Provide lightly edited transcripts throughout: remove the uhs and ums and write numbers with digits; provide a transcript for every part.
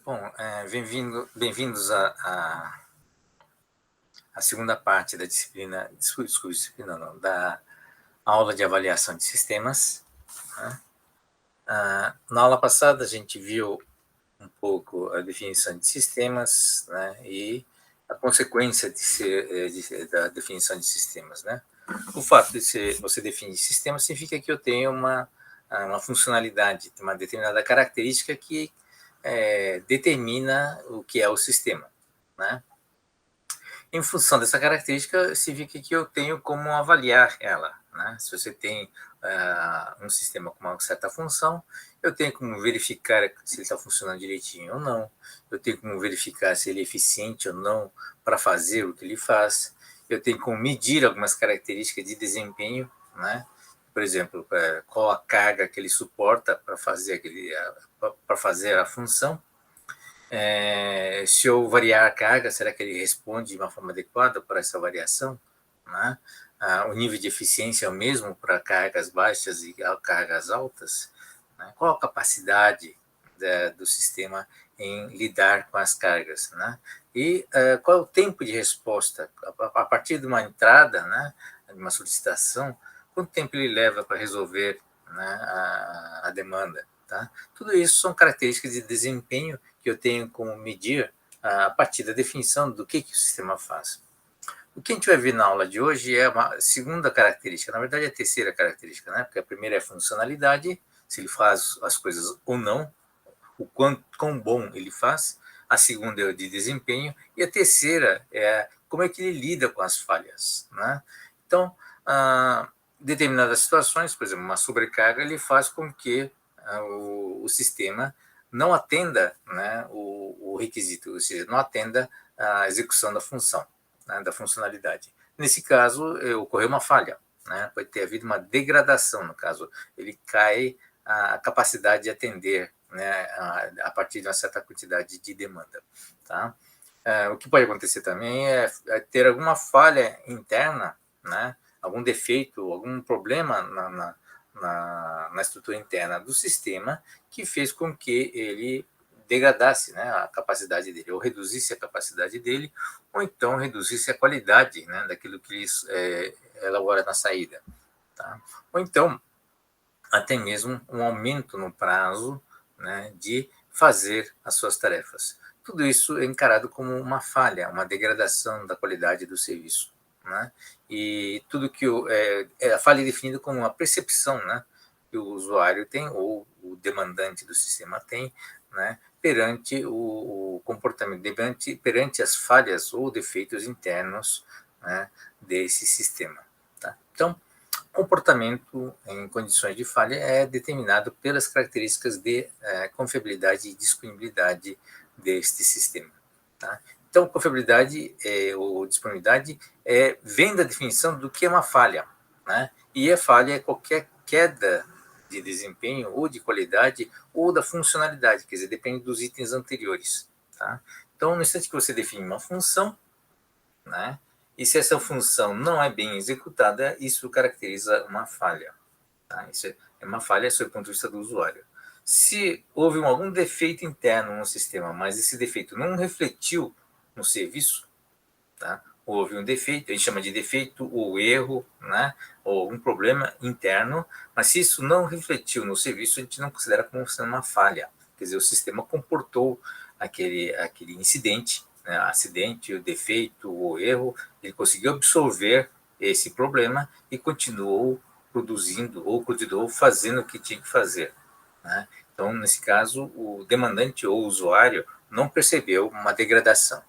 Bom, bem-vindos à segunda parte da disciplina, disciplina não, da aula de avaliação de sistemas, né? Na aula passada a gente viu um pouco a definição de sistemas, né, e a consequência da definição de sistemas, né? O fato de você definir sistema significa que eu tenho uma funcionalidade, uma determinada característica que determina o que é o sistema, né? Em função dessa característica, significa que eu tenho como avaliar ela, né? Se você tem um sistema com uma certa função, eu tenho como verificar se ele está funcionando direitinho ou não, eu tenho como verificar se ele é eficiente ou não para fazer o que ele faz, eu tenho como medir algumas características de desempenho, né? Por exemplo, qual a carga que ele suporta para fazer a função. Se eu variar a carga, será que ele responde de uma forma adequada para essa variação? Né? O nível de eficiência é o mesmo para cargas baixas e cargas altas? Né? Qual a capacidade do sistema em lidar com as cargas? Né? E qual é o tempo de resposta? A partir de uma entrada, né, de uma solicitação, quanto tempo ele leva para resolver, né, a demanda? Tá? Tudo isso são características de desempenho que eu tenho como medir a partir da definição do que o sistema faz. O que a gente vai ver na aula de hoje é uma segunda característica, na verdade é a terceira característica, né? Porque a primeira é a funcionalidade, se ele faz as coisas ou não, o quão bom ele faz, a segunda é o de desempenho, e a terceira é como é que ele lida com as falhas, né? Então, determinadas situações, por exemplo, uma sobrecarga, ele faz com que o sistema não atenda, né, o requisito, ou seja, não atenda a execução da função, né, da funcionalidade. Nesse caso, ocorreu uma falha, né, pode ter havido uma degradação, no caso, ele cai a capacidade de atender, né, a partir de uma certa quantidade de demanda. Tá? O que pode acontecer também é ter alguma falha interna, né, algum defeito, algum problema na estrutura interna do sistema que fez com que ele degradasse, né, a capacidade dele, ou reduzisse a capacidade dele, ou então reduzisse a qualidade, né, daquilo que ele elabora na saída. Tá? Ou então, até mesmo um aumento no prazo, né, de fazer as suas tarefas. Tudo isso é encarado como uma falha, uma degradação da qualidade do serviço. Né? E tudo que a falha é definida como uma percepção, né, que o usuário tem, ou o demandante do sistema tem, né, perante o comportamento, perante as falhas ou defeitos internos, né, desse sistema. Tá? Então, comportamento em condições de falha é determinado pelas características de confiabilidade e disponibilidade deste sistema. Tá? Então, confiabilidade ou disponibilidade vem da definição do que é uma falha. Né? E a falha é qualquer queda de desempenho ou de qualidade ou da funcionalidade, quer dizer, depende dos itens anteriores. Tá? Então, no instante que você define uma função, né? E se essa função não é bem executada, isso caracteriza uma falha. Tá? Isso é uma falha sob o ponto de vista do usuário. Se houve algum defeito interno no sistema, mas esse defeito não refletiu no serviço, tá? Houve um defeito, a gente chama de defeito ou erro, né? Ou um problema interno, mas se isso não refletiu no serviço, a gente não considera como sendo uma falha. Quer dizer, o sistema comportou aquele incidente, né? Acidente, o defeito ou erro, ele conseguiu absorver esse problema e continuou produzindo ou continuou fazendo o que tinha que fazer. Né? Então, nesse caso, o demandante ou o usuário não percebeu uma degradação.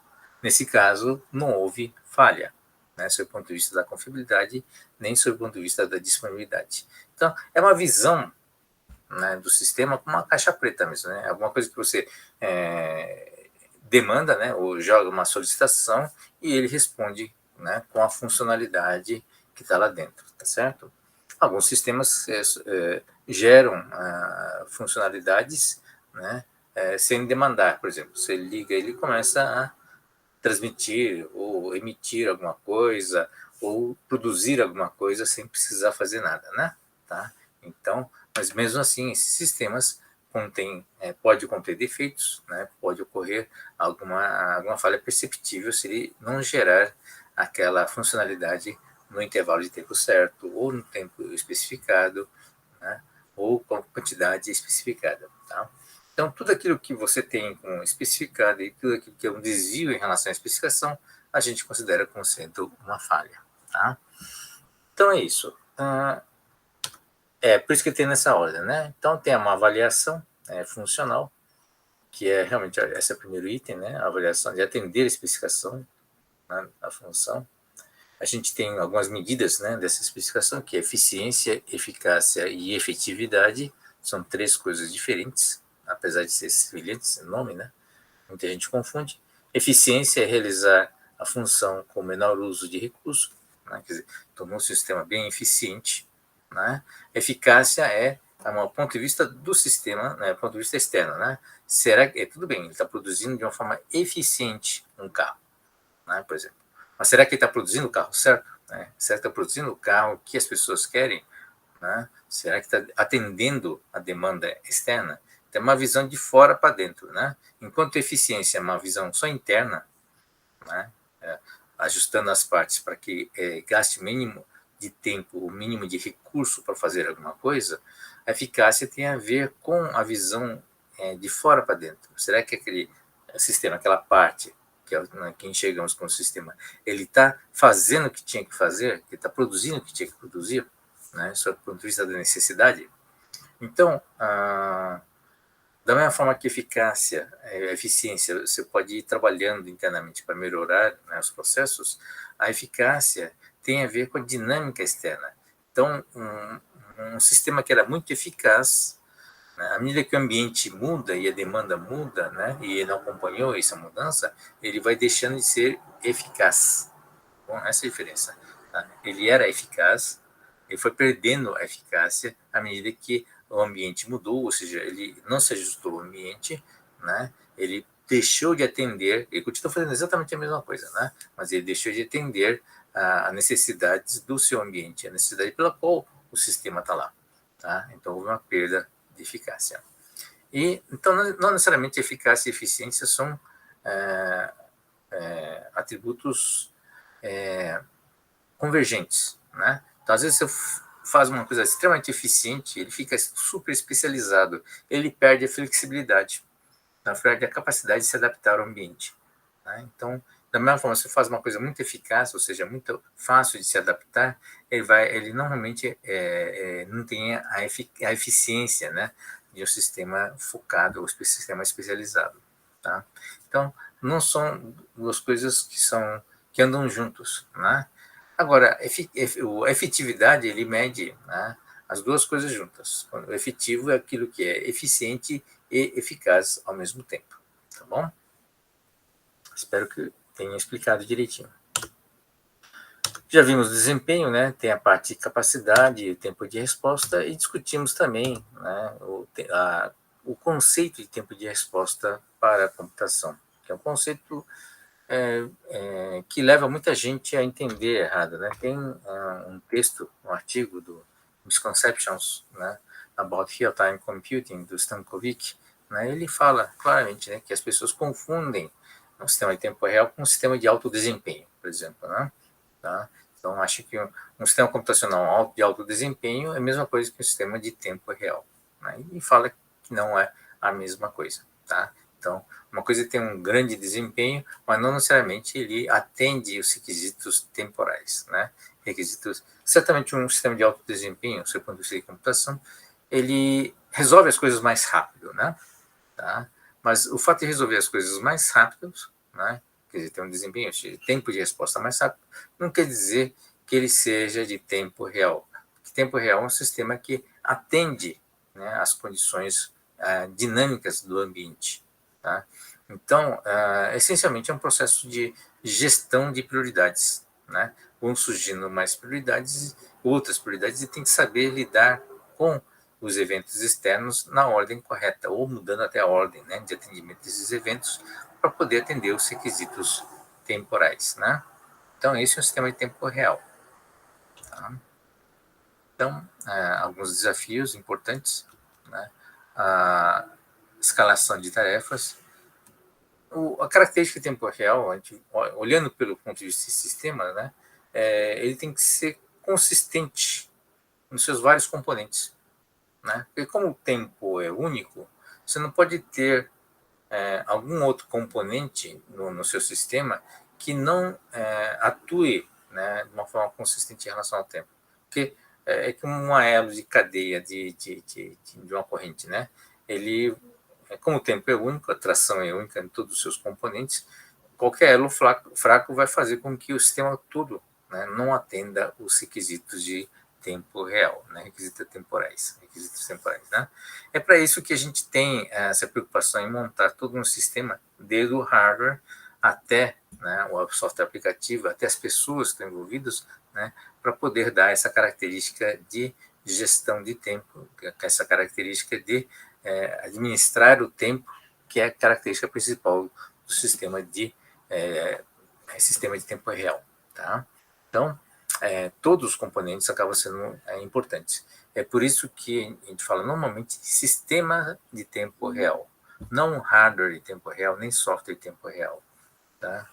Nesse caso, não houve falha, né, sob o ponto de vista da confiabilidade, nem sob o ponto de vista da disponibilidade. Então, é uma visão, né, do sistema como uma caixa preta mesmo. Né? Alguma coisa que você demanda, né, ou joga uma solicitação e ele responde, né, com a funcionalidade que está lá dentro, tá certo? Alguns sistemas geram funcionalidades, né, sem demandar. Por exemplo, você liga, ele começa a transmitir ou emitir alguma coisa ou produzir alguma coisa sem precisar fazer nada, né? Tá? Então, mas mesmo assim, esses sistemas pode conter defeitos, né? Pode ocorrer alguma falha perceptível se ele não gerar aquela funcionalidade no intervalo de tempo certo, ou no tempo especificado, né? Ou com a quantidade especificada. Tá? Então, tudo aquilo que você tem com especificado e tudo aquilo que é um desvio em relação à especificação, a gente considera como sendo uma falha. Tá? Então, é isso. Por isso que tem nessa ordem, né? Então, tem uma avaliação funcional, que é realmente esse é o primeiro item, né? A avaliação de atender a especificação, né, da função. A gente tem algumas medidas, né, dessa especificação, que é eficiência, eficácia e efetividade. São 3 coisas diferentes, apesar de ser semelhante esse nome, né? Muita gente confunde. Eficiência é realizar a função com menor uso de recurso, né? Quer dizer, tornou um sistema bem eficiente. Né? Eficácia é do ponto de vista do sistema, né, do ponto de vista externo. Né? Será que tudo bem, ele está produzindo de uma forma eficiente um carro, né, por exemplo. Mas será que ele está produzindo o carro certo? Né? Será que está produzindo o carro que as pessoas querem? Né? Será que está atendendo a demanda externa? Tem uma visão de fora para dentro. Né? Enquanto eficiência é uma visão só interna, né? Ajustando as partes para que gaste o mínimo de tempo, o mínimo de recurso para fazer alguma coisa, a eficácia tem a ver com a visão de fora para dentro. Será que aquele sistema, aquela parte que enxergamos como sistema, ele está fazendo o que tinha que fazer, ele está produzindo o que tinha que produzir, né? Só do ponto de vista da necessidade? Então, da mesma forma que eficácia, eficiência, você pode ir trabalhando internamente para melhorar, né, os processos, a eficácia tem a ver com a dinâmica externa. Então, um sistema que era muito eficaz, né, à medida que o ambiente muda e a demanda muda, né, e ele não acompanhou essa mudança, ele vai deixando de ser eficaz. Bom, essa é a diferença. Tá? Ele era eficaz, ele foi perdendo a eficácia à medida que o ambiente mudou, ou seja, ele não se ajustou ao ambiente, né? Ele deixou de atender, ele continua fazendo exatamente a mesma coisa, né? Mas ele deixou de atender a necessidades do seu ambiente, a necessidade pela qual o sistema está lá. Tá? Então, houve uma perda de eficácia. Então, não necessariamente eficácia e eficiência são atributos convergentes, né? Então, às vezes, você faz uma coisa extremamente eficiente, ele fica super especializado, ele perde a flexibilidade, perde a capacidade de se adaptar ao ambiente. Né? Então, da mesma forma, se você faz uma coisa muito eficaz, ou seja, muito fácil de se adaptar, ele normalmente não tem a eficiência, né, de um sistema focado ou sistema especializado. Tá? Então, não são duas coisas que andam juntos, né? Agora, a efetividade, ele mede, né, as duas coisas juntas. O efetivo é aquilo que é eficiente e eficaz ao mesmo tempo. Tá bom? Espero que tenha explicado direitinho. Já vimos o desempenho, né? Tem a parte de capacidade e tempo de resposta, e discutimos também, né, o conceito de tempo de resposta para a computação, que é um conceito que leva muita gente a entender errado. Né? Tem um texto, um artigo do Misconceptions, né, about Real-Time Computing, do Stankovic, né, ele fala claramente, né, que as pessoas confundem um sistema de tempo real com um sistema de alto desempenho, por exemplo. Né? Tá? Então, acho que um sistema computacional de alto desempenho é a mesma coisa que um sistema de tempo real. Né? E fala que não é a mesma coisa. Tá? Então, uma coisa tem um grande desempenho, mas não necessariamente ele atende os requisitos temporais. Né? Certamente um sistema de alto desempenho, do seu ponto de vista de computação, ele resolve as coisas mais rápido. Né? Tá? Mas o fato de resolver as coisas mais rápido, né, quer dizer, ter um desempenho, tempo de resposta mais rápido, não quer dizer que ele seja de tempo real. Porque tempo real é um sistema que atende, né, às condições dinâmicas do ambiente. Tá? Então, essencialmente, é um processo de gestão de prioridades. Né? Vão surgindo mais prioridades, outras prioridades, e tem que saber lidar com os eventos externos na ordem correta, ou mudando até a ordem, né, de atendimento desses eventos, para poder atender os requisitos temporais. Né? Então, esse é um sistema de tempo real. Tá? Então, alguns desafios importantes. Né? a escalação de tarefas. A característica de tempo real, a gente, olhando pelo ponto de vista de sistema, né, ele tem que ser consistente nos seus vários componentes. Né? Porque como o tempo é único, você não pode ter algum outro componente no seu sistema que não atue, né, de uma forma consistente em relação ao tempo. Porque é como uma elo de cadeia de uma corrente. Né? Ele, como o tempo é único, a tração é única em todos os seus componentes, qualquer elo fraco vai fazer com que o sistema todo, né, não atenda os requisitos de tempo real, né, requisitos temporais. Né? É para isso que a gente tem essa preocupação em montar todo um sistema, desde o hardware até, né, o software aplicativo, até as pessoas que estão envolvidas, né, para poder dar essa característica de gestão de tempo, essa característica de administrar o tempo, que é a característica principal do sistema de tempo real. Tá? Então, todos os componentes acabam sendo importantes. É por isso que a gente fala normalmente sistema de tempo real, não hardware de tempo real, nem software de tempo real. Tá?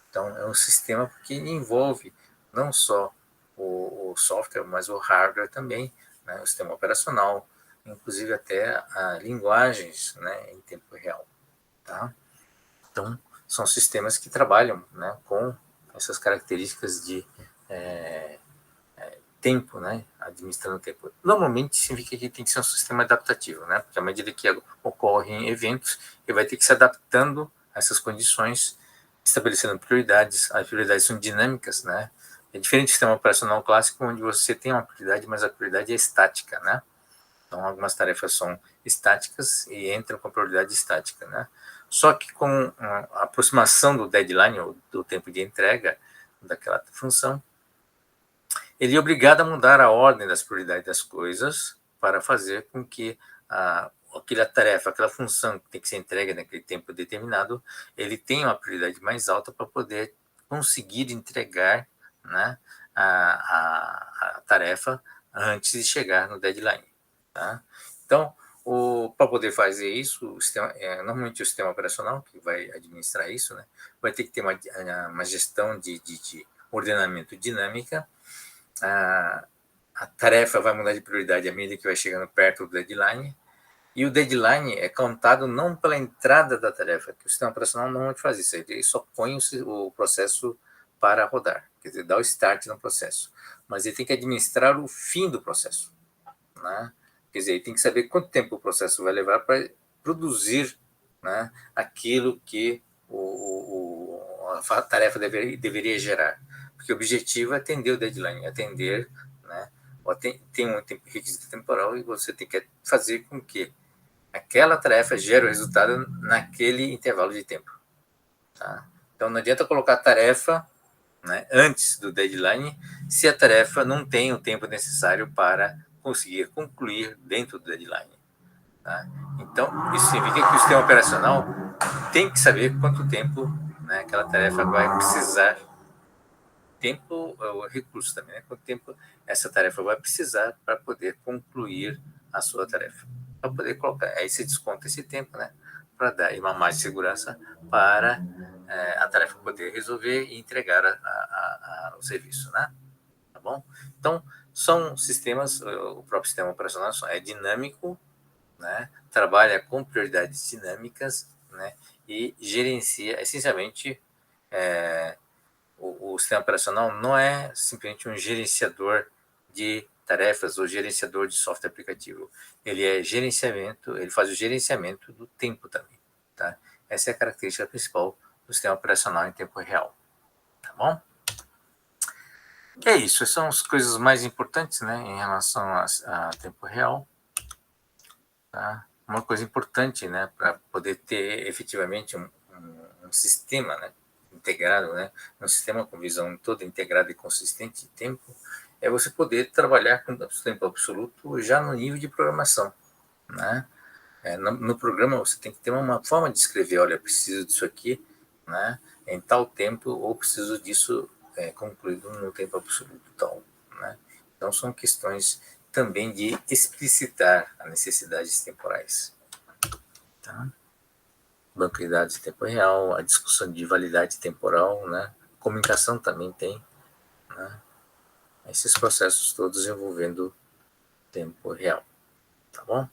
Então, é um sistema que envolve não só o software, mas o hardware também, né? O sistema operacional, inclusive até linguagens, né, em tempo real. Tá? Então, são sistemas que trabalham, né, com essas características de tempo, né, administrando o tempo. Normalmente significa que tem que ser um sistema adaptativo, né, porque à medida que ocorrem eventos, ele vai ter que se adaptando a essas condições, estabelecendo prioridades. As prioridades são dinâmicas, né, é diferente do sistema operacional clássico, onde você tem uma prioridade, mas a prioridade é estática, né. Então, algumas tarefas são estáticas e entram com a prioridade estática, né. Só que com a aproximação do deadline, ou do tempo de entrega daquela função, ele é obrigado a mudar a ordem das prioridades das coisas para fazer com que aquela tarefa, aquela função que tem que ser entregue naquele tempo determinado, ele tenha uma prioridade mais alta para poder conseguir entregar, né, a tarefa antes de chegar no deadline. Tá? Então, para poder fazer isso, normalmente o sistema operacional que vai administrar isso, né, vai ter que ter uma gestão de ordenamento dinâmica. A tarefa vai mudar de prioridade à medida que vai chegando perto do deadline, e o deadline é contado não pela entrada da tarefa, que o sistema operacional não faz isso, ele só põe o processo para rodar, quer dizer, dá o start no processo, mas ele tem que administrar o fim do processo. Né? Quer dizer, ele tem que saber quanto tempo o processo vai levar para produzir, né, aquilo que a tarefa deveria gerar. Porque o objetivo é atender o deadline, atender, né, tem um requisito temporal e você tem que fazer com que aquela tarefa gere o resultado naquele intervalo de tempo. Tá? Então, não adianta colocar a tarefa, né, antes do deadline, se a tarefa não tem o tempo necessário para conseguir concluir dentro do deadline. Tá? Então, isso significa que o sistema operacional tem que saber quanto tempo, né, aquela tarefa vai precisar. Tempo é o recurso também, né? Quanto tempo essa tarefa vai precisar para poder concluir a sua tarefa. Para poder colocar, aí você desconta esse tempo, né? Para dar uma mais segurança para a tarefa poder resolver e entregar o serviço, né? Tá bom? Então, são sistemas, o próprio sistema operacional é dinâmico, né? Trabalha com prioridades dinâmicas, né? E gerencia, essencialmente, o sistema operacional não é simplesmente um gerenciador de tarefas ou gerenciador de software aplicativo. Ele faz o gerenciamento do tempo também. Tá? Essa é a característica principal do sistema operacional em tempo real. Tá bom? É isso, essas são as coisas mais importantes, né, em relação a tempo real. Tá? Uma coisa importante, né, para poder ter efetivamente um sistema, né, integrado, né, um sistema com visão toda integrada e consistente de tempo, é você poder trabalhar com tempo absoluto já no nível de programação. Né? No programa você tem que ter uma forma de escrever, olha, preciso disso aqui, né, em tal tempo, ou preciso disso concluído no tempo absoluto tal. Né? Então são questões também de explicitar as necessidades temporais. Tá? Banco de dados em tempo real, a discussão de validade temporal, né? Comunicação também tem, né? Esses processos todos envolvendo tempo real, tá bom?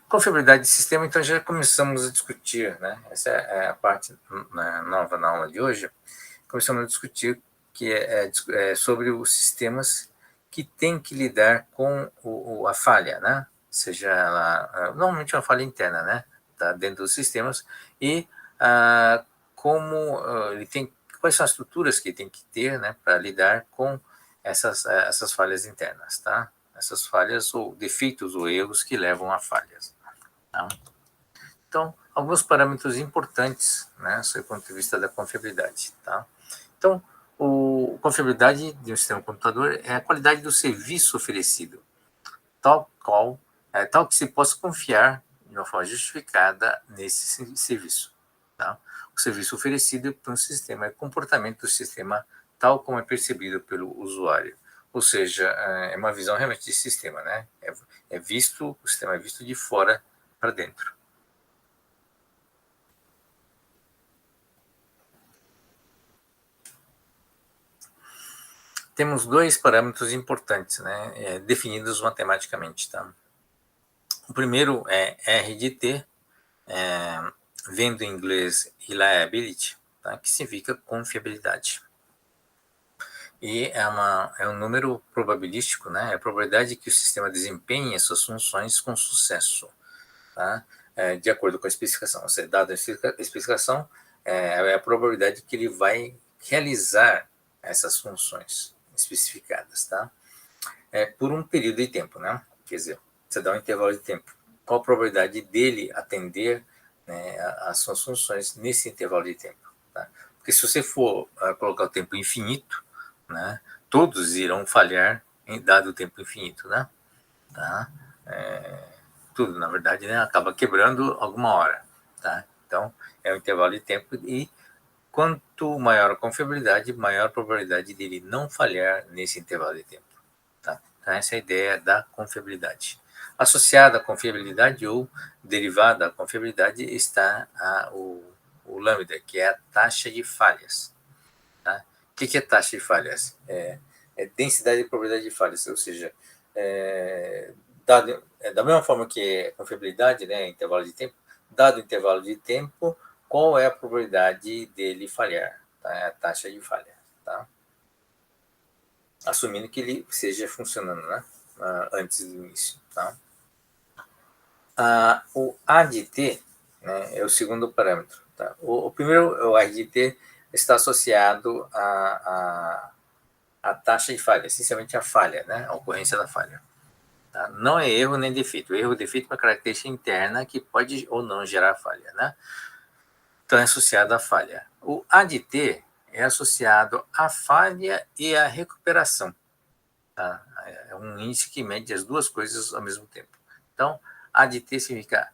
Confiabilidade de sistema, então já começamos a discutir, né? Essa é a parte nova na aula de hoje. Começamos a discutir que é sobre os sistemas que têm que lidar com a falha, né? Seja ela, normalmente uma falha interna, né? Tá dentro dos sistemas e como ele tem, quais são as estruturas que tem que ter, né? Para lidar com essas falhas internas, tá? Essas falhas ou defeitos ou erros que levam a falhas. Tá? Então, alguns parâmetros importantes, né, sob o ponto de vista da confiabilidade. Tá? Então, a confiabilidade de um sistema computador é a qualidade do serviço oferecido, tal que se possa confiar de uma forma justificada nesse serviço. Tá? O serviço oferecido por um sistema é o comportamento do sistema tal como é percebido pelo usuário. Ou seja, é uma visão realmente de sistema, né? O sistema é visto de fora para dentro. Temos dois parâmetros importantes, né, definidos matematicamente. Tá? O primeiro é R de T, vem do inglês reliability, tá? Que significa confiabilidade. E é um número probabilístico, né? É a probabilidade que o sistema desempenhe as suas funções com sucesso. Tá? De acordo com a especificação. Ou seja, dada a especificação, é a probabilidade que ele vai realizar essas funções especificadas, tá? Por um período de tempo, né? Quer dizer, você dá um intervalo de tempo. Qual a probabilidade dele atender, né, as suas funções nesse intervalo de tempo? Tá? Porque se você for colocar o tempo infinito, né, todos irão falhar em dado o tempo infinito, né? Tá? Tudo, na verdade, né, acaba quebrando alguma hora, tá? Então, é um intervalo de tempo e quanto maior a confiabilidade, maior a probabilidade dele não falhar nesse intervalo de tempo. Tá? Então, essa é a ideia da confiabilidade. Associada à confiabilidade ou derivada da confiabilidade está o lambda, que é a taxa de falhas. Tá? O que é taxa de falhas? É densidade de probabilidade de falhas, ou seja, da mesma forma que a confiabilidade, né, intervalo de tempo, dado o intervalo de tempo, qual é a probabilidade dele falhar? Tá? É a taxa de falha. Tá? Assumindo que ele esteja funcionando, né, antes do início. Tá? O A de T, né, é o segundo parâmetro. Tá? O primeiro, o A de T, está associado à taxa de falha, essencialmente a falha, né, a ocorrência da falha. Tá? Não é erro nem defeito. Erro ou defeito é uma característica interna que pode ou não gerar falha. Né? Então, é associado à falha. O A de T é associado à falha e à recuperação. Tá? É um índice que mede as duas coisas ao mesmo tempo. Então, ADT significa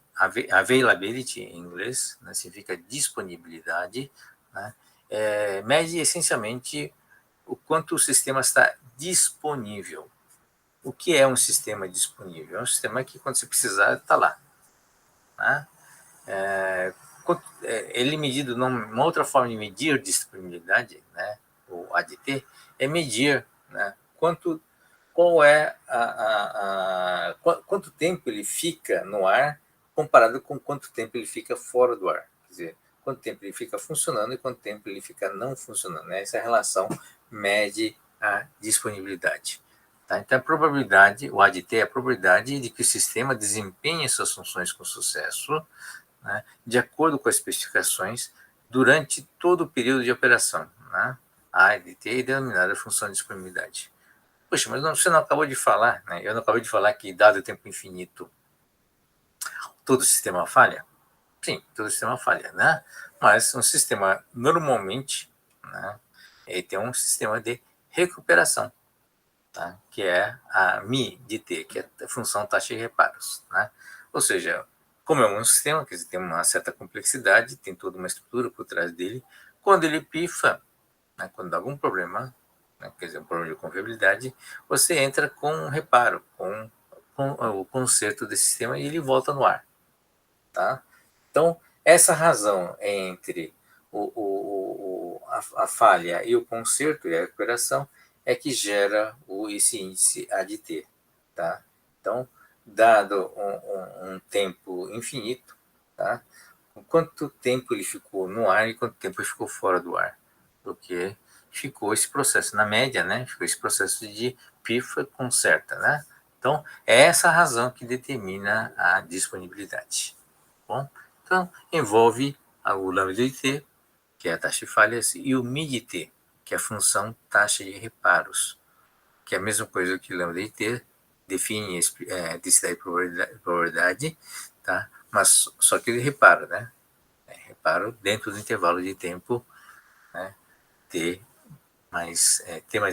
availability em inglês, né? Significa disponibilidade, né? Mede essencialmente o quanto o sistema está disponível. O que é um sistema disponível? É um sistema que, quando você precisar, está lá. Né? Ele é medido, uma outra forma de medir disponibilidade, né? O ADT, é medir, né, quanto tempo ele fica no ar comparado com quanto tempo ele fica fora do ar. Quer dizer, quanto tempo ele fica funcionando e quanto tempo ele fica não funcionando. Né? Essa relação mede a disponibilidade. Tá? Então, a probabilidade, o ADT é a probabilidade de que o sistema desempenhe suas funções com sucesso, né, de acordo com as especificações, durante todo o período de operação. Né? A ADT é denominada função de disponibilidade. Poxa, mas você não acabou de falar, né? Eu não acabei de falar que, dado o tempo infinito, todo sistema falha? Sim, todo sistema falha, né? Mas um sistema, normalmente, né, ele tem um sistema de recuperação, tá? Que é a MI de T, que é a função taxa de reparos. Né? Ou seja, como é um sistema, que tem uma certa complexidade, tem toda uma estrutura por trás dele, quando ele pifa, né, quando dá algum problema, né, quer dizer, um problema de confiabilidade, você entra com um reparo, com o conserto desse sistema e ele volta no ar. Tá? Então, essa razão entre a falha e o conserto e a recuperação é que gera esse índice ADT. Tá? Então, dado um tempo infinito, tá? Quanto tempo ele ficou no ar e quanto tempo ele ficou fora do ar? Porque ficou esse processo, na média, né? Ficou esse processo de pifa conserta, né? Então, é essa a razão que determina a disponibilidade. Bom, então, envolve o lambda-t, que é a taxa de falhas, e o mid-t, que é a função taxa de reparos, que é a mesma coisa que o lambda-t, define densidade e probabilidade, tá? Mas só que ele repara, né? Reparo dentro do intervalo de tempo, né? T mais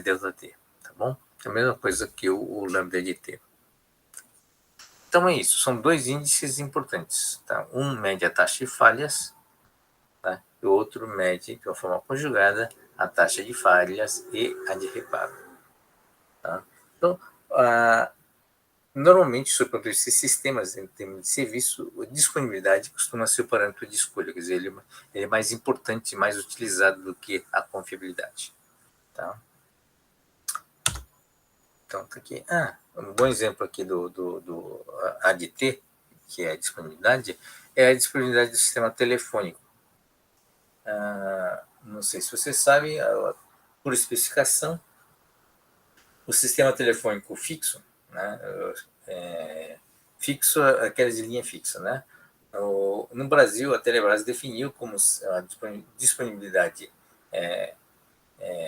delta T, tá bom? É a mesma coisa que o lambda de T. Então é isso, são dois índices importantes. Tá? Um mede a taxa de falhas, tá? E o outro mede, de uma forma conjugada, a taxa de falhas e a de reparo. Tá? Então, normalmente, sobre esses sistemas em termos de serviço, a disponibilidade costuma ser o parâmetro de escolha, quer dizer, ele é mais importante, mais utilizado do que a confiabilidade. Tá? Então, tá aqui. Um bom exemplo aqui do ADT, que é a disponibilidade, é a disponibilidade do sistema telefônico. Não sei se você sabe, por especificação, o sistema telefônico fixo, né, fixo, aquela de linha fixa, né? No Brasil, a Telebrás definiu como a disponibilidade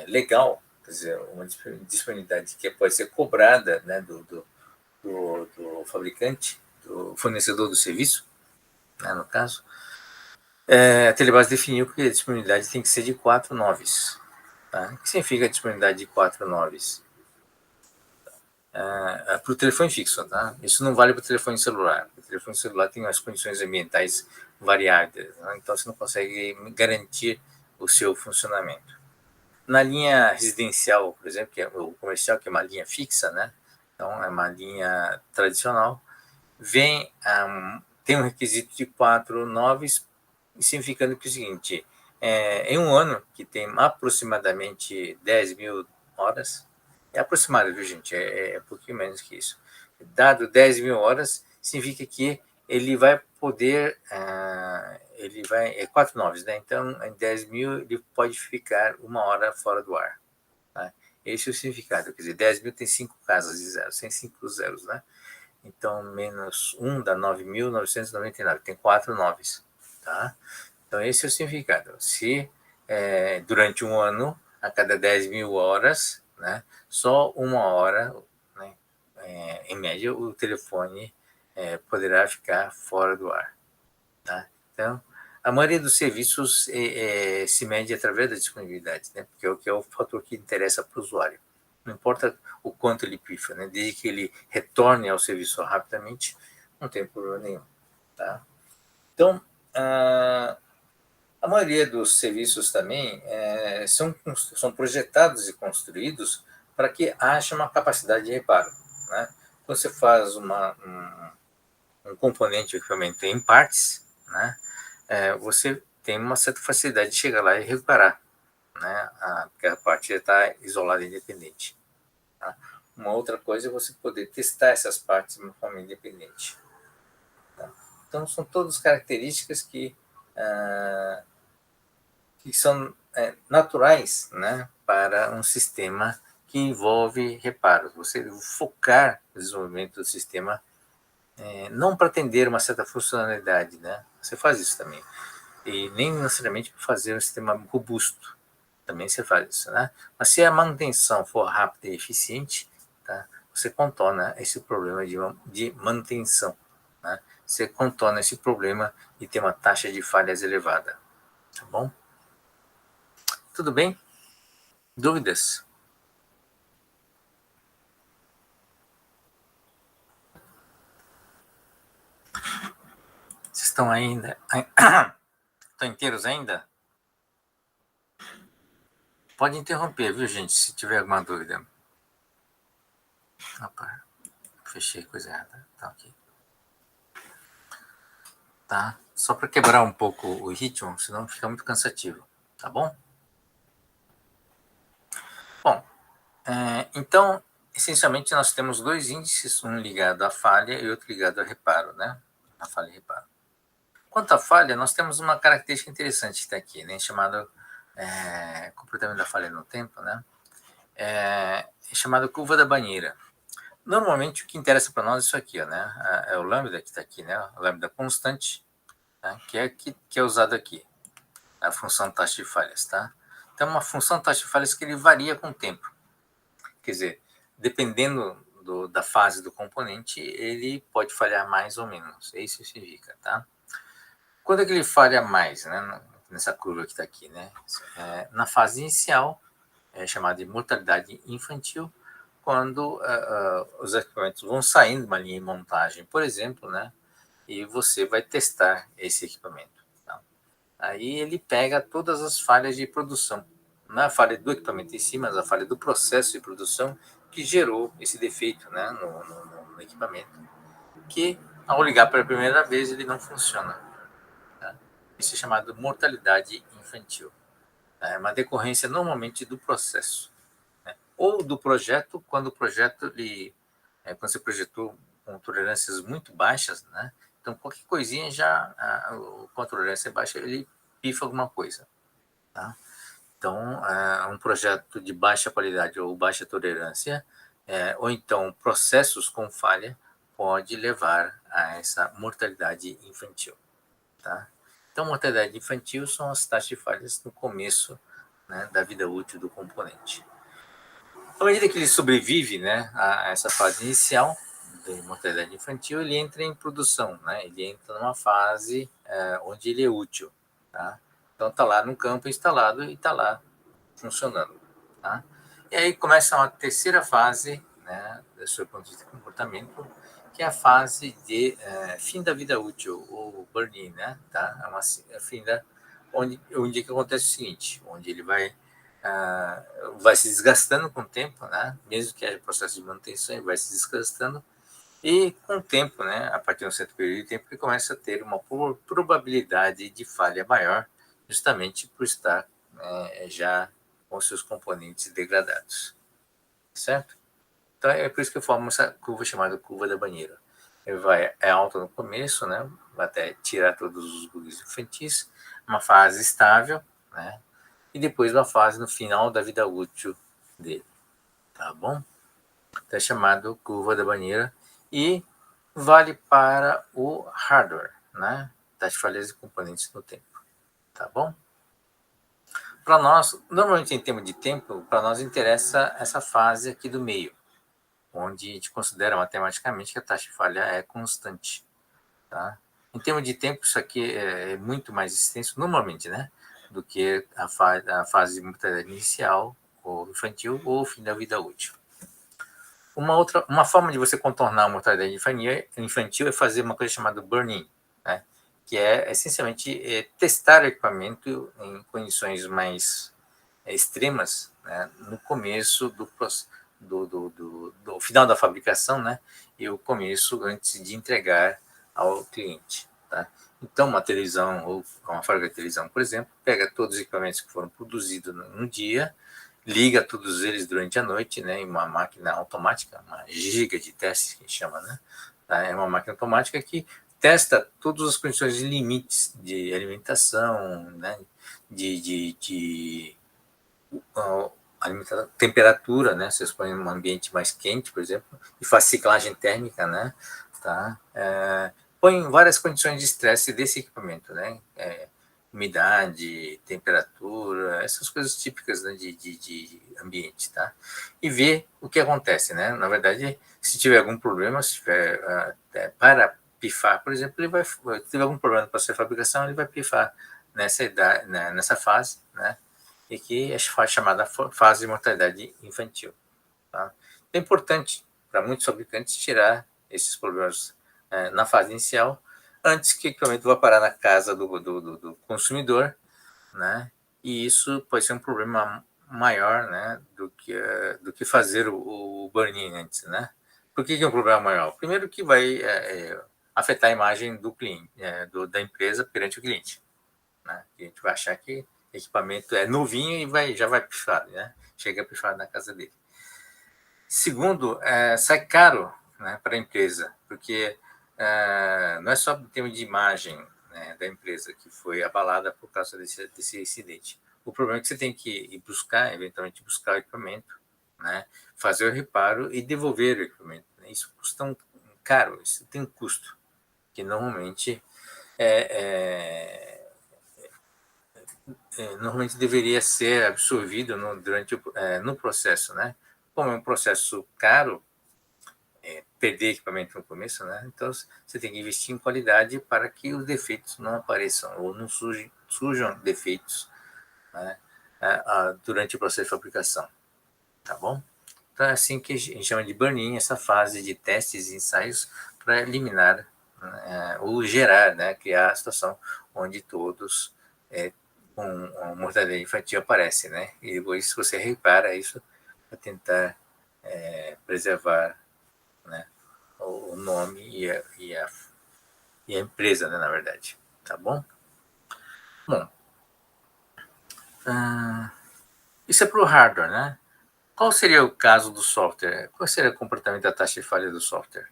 legal, quer dizer, uma disponibilidade que pode ser cobrada, né, do fabricante, do fornecedor do serviço, né, no caso, a Telebrás definiu que a disponibilidade tem que ser de 4 noves. Tá? O que significa a disponibilidade de 4 noves? Para o telefone fixo, tá? Isso não vale para o telefone celular. O telefone celular tem as condições ambientais variadas, né? Então você não consegue garantir o seu funcionamento. Na linha residencial, por exemplo, que é o comercial, que é uma linha fixa, né? Então é uma linha tradicional, tem um requisito de 4 noves, significando que é o seguinte, em um ano, que tem aproximadamente 10 mil horas, é aproximado, viu, gente? É um pouquinho menos que isso. Dado 10 mil horas, significa que ele vai poder, é 4 noves, né? Então, em 10 mil, ele pode ficar uma hora fora do ar. Tá? Esse é o significado, quer dizer, 10 mil tem 5 casas de zeros, tem 5 zeros, né? Então, menos 1 dá 9.999, tem 4 noves, tá? Então, esse é o significado. Se durante um ano, a cada 10 mil horas, né, só uma hora, né, em média, o telefone poderá ficar fora do ar. Tá? Então, a maioria dos serviços se mede através da disponibilidade, né, porque é o fator que interessa para o usuário. Não importa o quanto ele pifa, né, desde que ele retorne ao serviço rapidamente, não tem problema nenhum. Tá? Então, a maioria dos serviços também são projetados e construídos para que haja uma capacidade de reparo. Né? Quando você faz um componente de equipamento em partes, né, você tem uma certa facilidade de chegar lá e reparar, né, porque a parte já está isolada e independente. Tá? Uma outra coisa é você poder testar essas partes de uma forma independente. Tá? Então, são todas características que são naturais, né, para um sistema que envolve reparos. Você focar o desenvolvimento do sistema não para atender uma certa funcionalidade, né? Você faz isso também. E nem necessariamente para fazer um sistema robusto. Também você faz isso, né? Mas se a manutenção for rápida e eficiente, tá? Você contorna esse problema de manutenção, né? Você contorna esse problema de ter uma taxa de falhas elevada, tá bom? Tudo bem? Dúvidas? Vocês estão ainda? Estão inteiros ainda? Pode interromper, viu, gente, se tiver alguma dúvida. Opa, fechei coisa errada. Tá ok. Tá? Só para quebrar um pouco o ritmo, senão fica muito cansativo. Tá bom? Bom, então, essencialmente, nós temos dois índices, um ligado à falha e outro ligado ao reparo, né? A falha e reparo. Quanto à falha, nós temos uma característica interessante que está aqui, né? Chamada comportamento da falha no tempo, né? É chamada curva da banheira. Normalmente, o que interessa para nós é isso aqui, ó, né? É o lambda que está aqui, né? O lambda constante, né? que é usado aqui, a função taxa de falhas, tá? Então, uma função taxa de falhas que ele varia com o tempo. Quer dizer, dependendo da fase do componente, ele pode falhar mais ou menos. É isso que significa, tá? Quando é que ele falha mais, né? Nessa curva que está aqui, né? Na fase inicial, é chamada de mortalidade infantil, quando os equipamentos vão saindo de uma linha de montagem, por exemplo, né? E você vai testar esse equipamento. Tá? Aí ele pega todas as falhas de produção. Não é a falha do equipamento em si, mas a falha do processo de produção que gerou esse defeito, né, no equipamento, que ao ligar pela primeira vez ele não funciona. Tá? Isso é chamado mortalidade infantil. É uma decorrência normalmente do processo, né? Ou do projeto, quando o projeto quando você projetou com tolerâncias muito baixas, né? Então qualquer coisinha já com a tolerância baixa ele pifa alguma coisa, tá? Então um projeto de baixa qualidade ou baixa tolerância, ou então processos com falha pode levar a essa mortalidade infantil, tá? Então mortalidade infantil são as taxas de falhas no começo, né, da vida útil do componente. À medida que ele sobrevive, né, a essa fase inicial da mortalidade infantil, ele entra em produção, né? Ele entra numa fase onde ele é útil, tá? Então está lá no campo instalado e está lá funcionando, tá? E aí começa uma terceira fase, né, do seu ponto de vista de comportamento, que é a fase de fim da vida útil, ou burn-in, né? Tá? Fim onde que acontece o seguinte, onde ele vai se desgastando com o tempo, né? Mesmo que haja processo de manutenção, ele vai se desgastando e com o tempo, né? A partir de um certo período de tempo, ele começa a ter uma probabilidade de falha maior, justamente por estar já com seus componentes degradados, certo? Então é por isso que eu formo essa curva chamada curva da banheira. Ele é alta no começo, né? Vai até tirar todos os bugs infantis, uma fase estável, né? E depois uma fase no final da vida útil dele, tá bom? Então é chamado curva da banheira e vale para o hardware, né? Das falhas de componentes no tempo, tá bom? Para nós, normalmente em termos de tempo, para nós interessa essa fase aqui do meio, onde a gente considera matematicamente que a taxa de falha é constante, tá? Em termos de tempo, isso aqui é muito mais extenso, normalmente, né? Do que a fase de mortalidade inicial, ou infantil, ou fim da vida útil. Uma forma de você contornar a mortalidade infantil é fazer uma coisa chamada burn-in, né? Que é essencialmente testar o equipamento em condições mais extremas, né? No começo do final da fabricação, né? E o começo antes de entregar ao cliente, tá? Então, uma televisão ou uma fábrica de televisão, por exemplo, pega todos os equipamentos que foram produzidos num dia, liga todos eles durante a noite, né, em uma máquina automática, uma giga de testes que a gente chama, né? É uma máquina automática que testa todas as condições de limites de alimentação, né, de temperatura, né? Você põe em um ambiente mais quente, por exemplo, e faz ciclagem térmica, né? Tá? Põe várias condições de estresse desse equipamento, né? Umidade, temperatura, essas coisas típicas, né, de ambiente, tá? E ver o que acontece, né? Na verdade, se tiver algum problema, se tiver para pifar, por exemplo, se tiver algum problema para sua fabricação, ele vai pifar nessa fase, né? E que é chamada fase de mortalidade infantil, tá? É importante para muitos fabricantes tirar esses problemas na fase inicial, antes que o equipamento vá parar na casa do consumidor, né? E isso pode ser um problema maior, né, do que fazer o burn-in antes, né? Por que é um problema maior? Primeiro que vai afetar a imagem do cliente, da empresa perante o cliente, né? A gente vai achar que o equipamento é novinho e já vai pifar, né? Chega a pifar na casa dele. Segundo, sai caro, né, para a empresa, porque não é só em termos de imagem, né, da empresa que foi abalada por causa desse incidente. O problema é que você tem que ir buscar, eventualmente buscar o equipamento, né, fazer o reparo e devolver o equipamento. Isso custa caro, isso tem um custo, que normalmente normalmente deveria ser absorvido no processo, né? Como é um processo caro, perder equipamento no começo, né? Então você tem que investir em qualidade para que os defeitos não apareçam ou não surjam defeitos, né, durante o processo de fabricação, tá bom? Então é assim que a gente chama de burn-in, essa fase de testes e ensaios para eliminar, né, ou gerar, né, criar a situação onde todos com uma mortadela infantil aparece, né? E depois você repara isso para tentar preservar, né, o nome e a empresa, né, na verdade. Tá bom? Bom, isso é para o hardware, né? Qual seria o caso do software? Qual seria o comportamento da taxa de falha do software?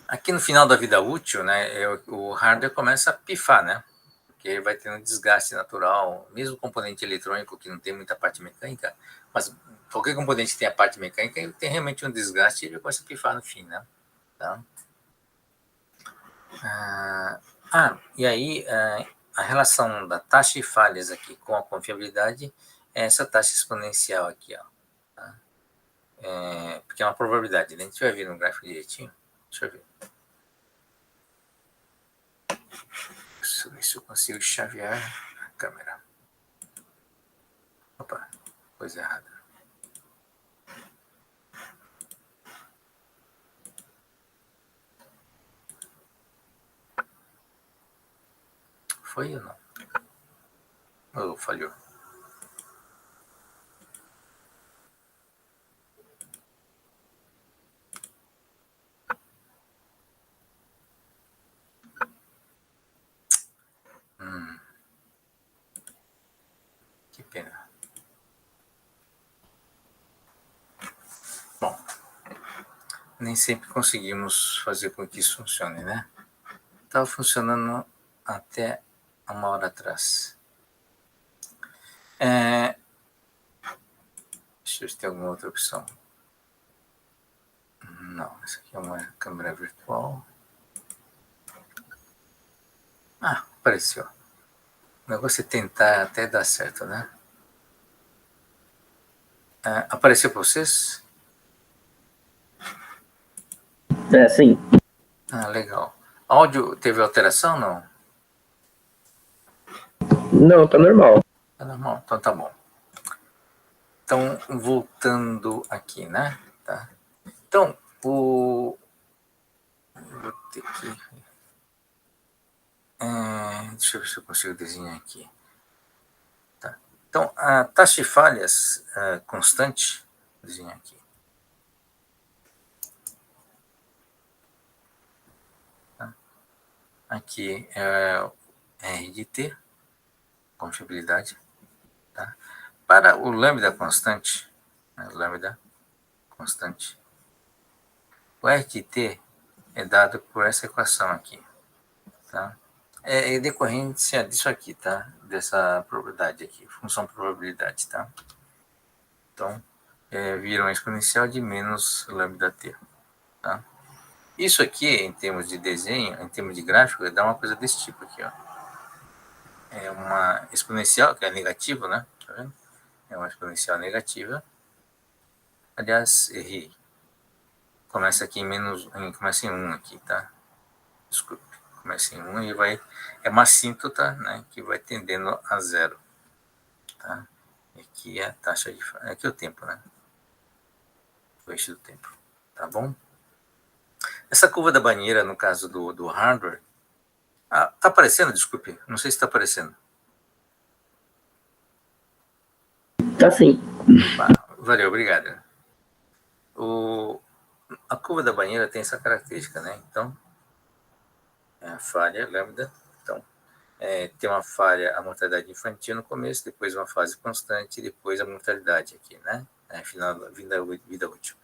Aqui no final da vida útil, né, o hardware começa a pifar, né? Porque vai tendo um desgaste natural, mesmo componente eletrônico que não tem muita parte mecânica, mas qualquer componente que tem a parte mecânica tem realmente um desgaste e ele começa a pifar no fim, né? Tá? E aí a relação da taxa de falhas aqui com a confiabilidade é essa taxa exponencial aqui, ó. Tá? Porque é uma probabilidade, né? A gente vai ver no gráfico direitinho. Deixa eu ver. Deixa eu ver se eu consigo chavear a câmera. Opa, coisa errada. Foi ou não? Oh, falhou. Que pena. Bom, nem sempre conseguimos fazer com que isso funcione, né? Estava funcionando até uma hora atrás. Deixa eu ver se tem alguma outra opção. Não, essa aqui é uma câmera virtual. Apareceu. O negócio é tentar até dar certo, né? Apareceu para vocês? Sim. Legal. Áudio teve alteração? Não? Não, tá normal. Tá normal? Então tá bom. Então, voltando aqui, né? Tá. Então, vou ter que... deixa eu ver se eu consigo desenhar aqui. Tá. Então, a taxa de falhas constante, vou desenhar aqui. Tá. Aqui é R de T, confiabilidade. Tá. Para o lambda constante, né, lambda constante, o R de T é dado por essa equação aqui. Tá? É decorrência disso aqui, tá? Dessa probabilidade aqui, função probabilidade, tá? Então, vira uma exponencial de menos lambda t, tá? Isso aqui, em termos de desenho, em termos de gráfico, dá uma coisa desse tipo aqui, ó. É uma exponencial, que é negativa, né? Tá vendo? É uma exponencial negativa. Aliás, errei. Começa aqui começa em 1 aqui, tá? Desculpe. Começa em 1 e vai... É uma assíntota, né? Que vai tendendo a 0. Tá? Aqui é a taxa de... Aqui é o tempo, né? O eixo do tempo. Tá bom? Essa curva da banheira, no caso do hardware, Tá aparecendo? Desculpe, não sei se está aparecendo. Tá sim. Valeu, obrigado. A curva da banheira tem essa característica, né? Então, é a falha lambda. Então, tem uma falha, a mortalidade infantil no começo, depois uma fase constante, e depois a mortalidade aqui, né? Final da vida útil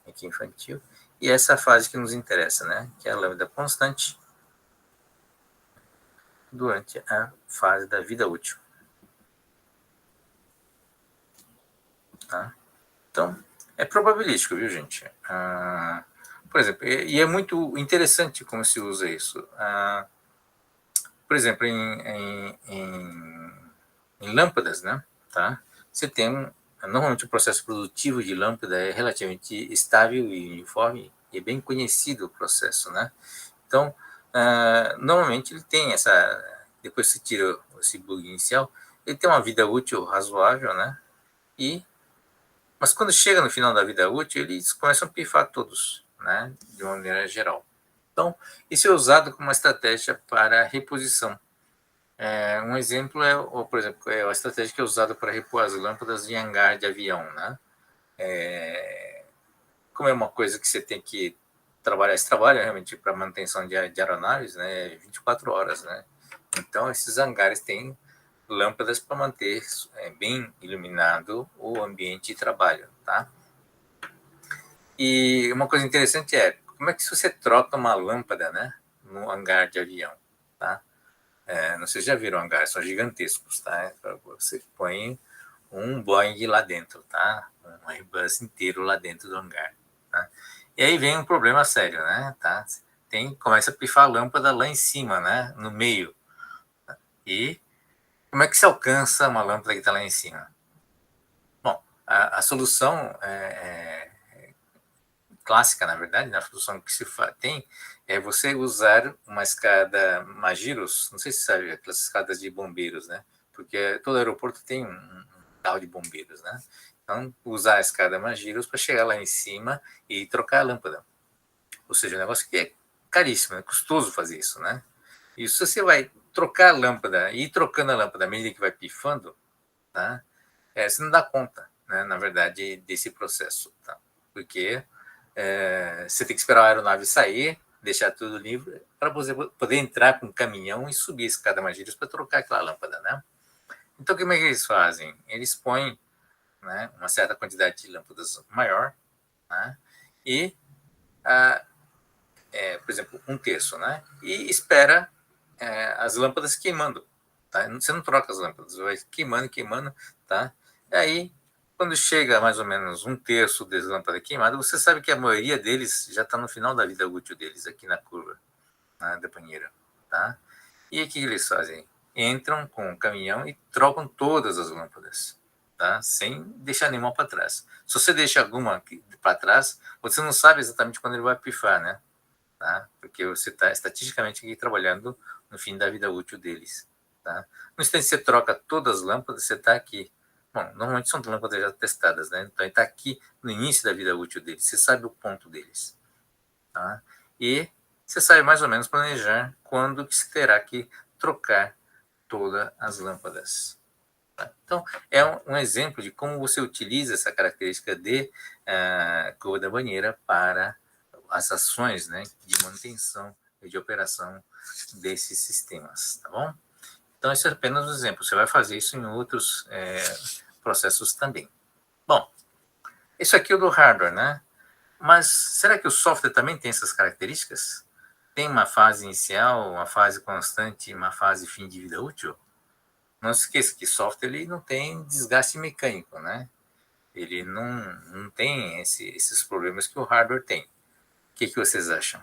aqui infantil. E essa fase que nos interessa, né? Que é a lambda constante durante a fase da vida útil. Tá? Então, é probabilístico, viu, gente? Por exemplo, e é muito interessante como se usa isso. Por exemplo, em lâmpadas, né? Tá? Você tem normalmente o processo produtivo de lâmpada é relativamente estável e uniforme, e é bem conhecido o processo, né? Então, normalmente ele tem depois que você tira esse bug inicial, ele tem uma vida útil razoável, né? Mas quando chega no final da vida útil, eles começam a pifar todos, né? De uma maneira geral. Então, isso é usado como uma estratégia para reposição. Um exemplo por exemplo, a estratégia que é usada para repor as lâmpadas de hangar de avião, né? Como é uma coisa que você tem que trabalhar, esse trabalho realmente para manutenção de aeronaves, né? 24 horas, né? Então, esses hangares têm lâmpadas para manter bem iluminado o ambiente de trabalho, tá? E uma coisa interessante como é que você troca uma lâmpada, né, no hangar de avião, tá? Não sei se já viram hangares, são gigantescos, tá? Você põe um Boeing lá dentro, tá? Um Airbus inteiro lá dentro do hangar, tá? E aí vem um problema sério, né? Tá? Começa a pifar a lâmpada lá em cima, né? No meio. E como é que se alcança uma lâmpada que está lá em cima? Bom, a solução clássica, na verdade, a solução que se tem é você usar uma escada Magiros, não sei se sabe, aquelas escadas de bombeiros, né? Porque todo aeroporto tem um carro de bombeiros, né? Então, usar a escada Magiros para chegar lá em cima e trocar a lâmpada. Ou seja, um negócio que é caríssimo, é custoso fazer isso, né? E se você vai trocar a lâmpada e ir trocando a lâmpada à medida que vai pifando, tá? Você não dá conta, né, na verdade, desse processo, tá? Porque você tem que esperar a aeronave sair, deixar tudo livre, para você poder entrar com um caminhão e subir a escada Magiros para trocar aquela lâmpada, né? Então, como é que eles fazem? Eles põem, né, uma certa quantidade de lâmpadas maior, né, e, por exemplo, um terço, né, e espera as lâmpadas queimando. Tá? Você não troca as lâmpadas, vai queimando, queimando, tá? E aí, quando chega mais ou menos um terço das lâmpadas queimadas, você sabe que a maioria deles já está no final da vida útil deles, aqui na curva, né, da banheira, tá? E o que eles fazem? Entram com o caminhão e trocam todas as lâmpadas, tá? Sem deixar nenhuma para trás. Se você deixa alguma para trás, você não sabe exatamente quando ele vai pifar, né? Tá? Porque você está estatisticamente aqui trabalhando no fim da vida útil deles. Tá? No instante que você troca todas as lâmpadas, você está aqui. Bom, normalmente são lâmpadas já testadas, né? Então, ele está aqui no início da vida útil deles. Você sabe o ponto deles. Tá? E você sabe mais ou menos planejar quando que se terá que trocar todas as lâmpadas. Tá? Então, é um exemplo de como você utiliza essa característica de curva da banheira para as ações, né, de manutenção e de operação desses sistemas, tá bom? Então, esse é apenas um exemplo. Você vai fazer isso em outros processos também. Bom, isso aqui é o do hardware, né? Mas será que o software também tem essas características? Tem uma fase inicial, uma fase constante, uma fase fim de vida útil? Não se esqueça que software ele não tem desgaste mecânico, né? Ele não tem esses problemas que o hardware tem. O que vocês acham?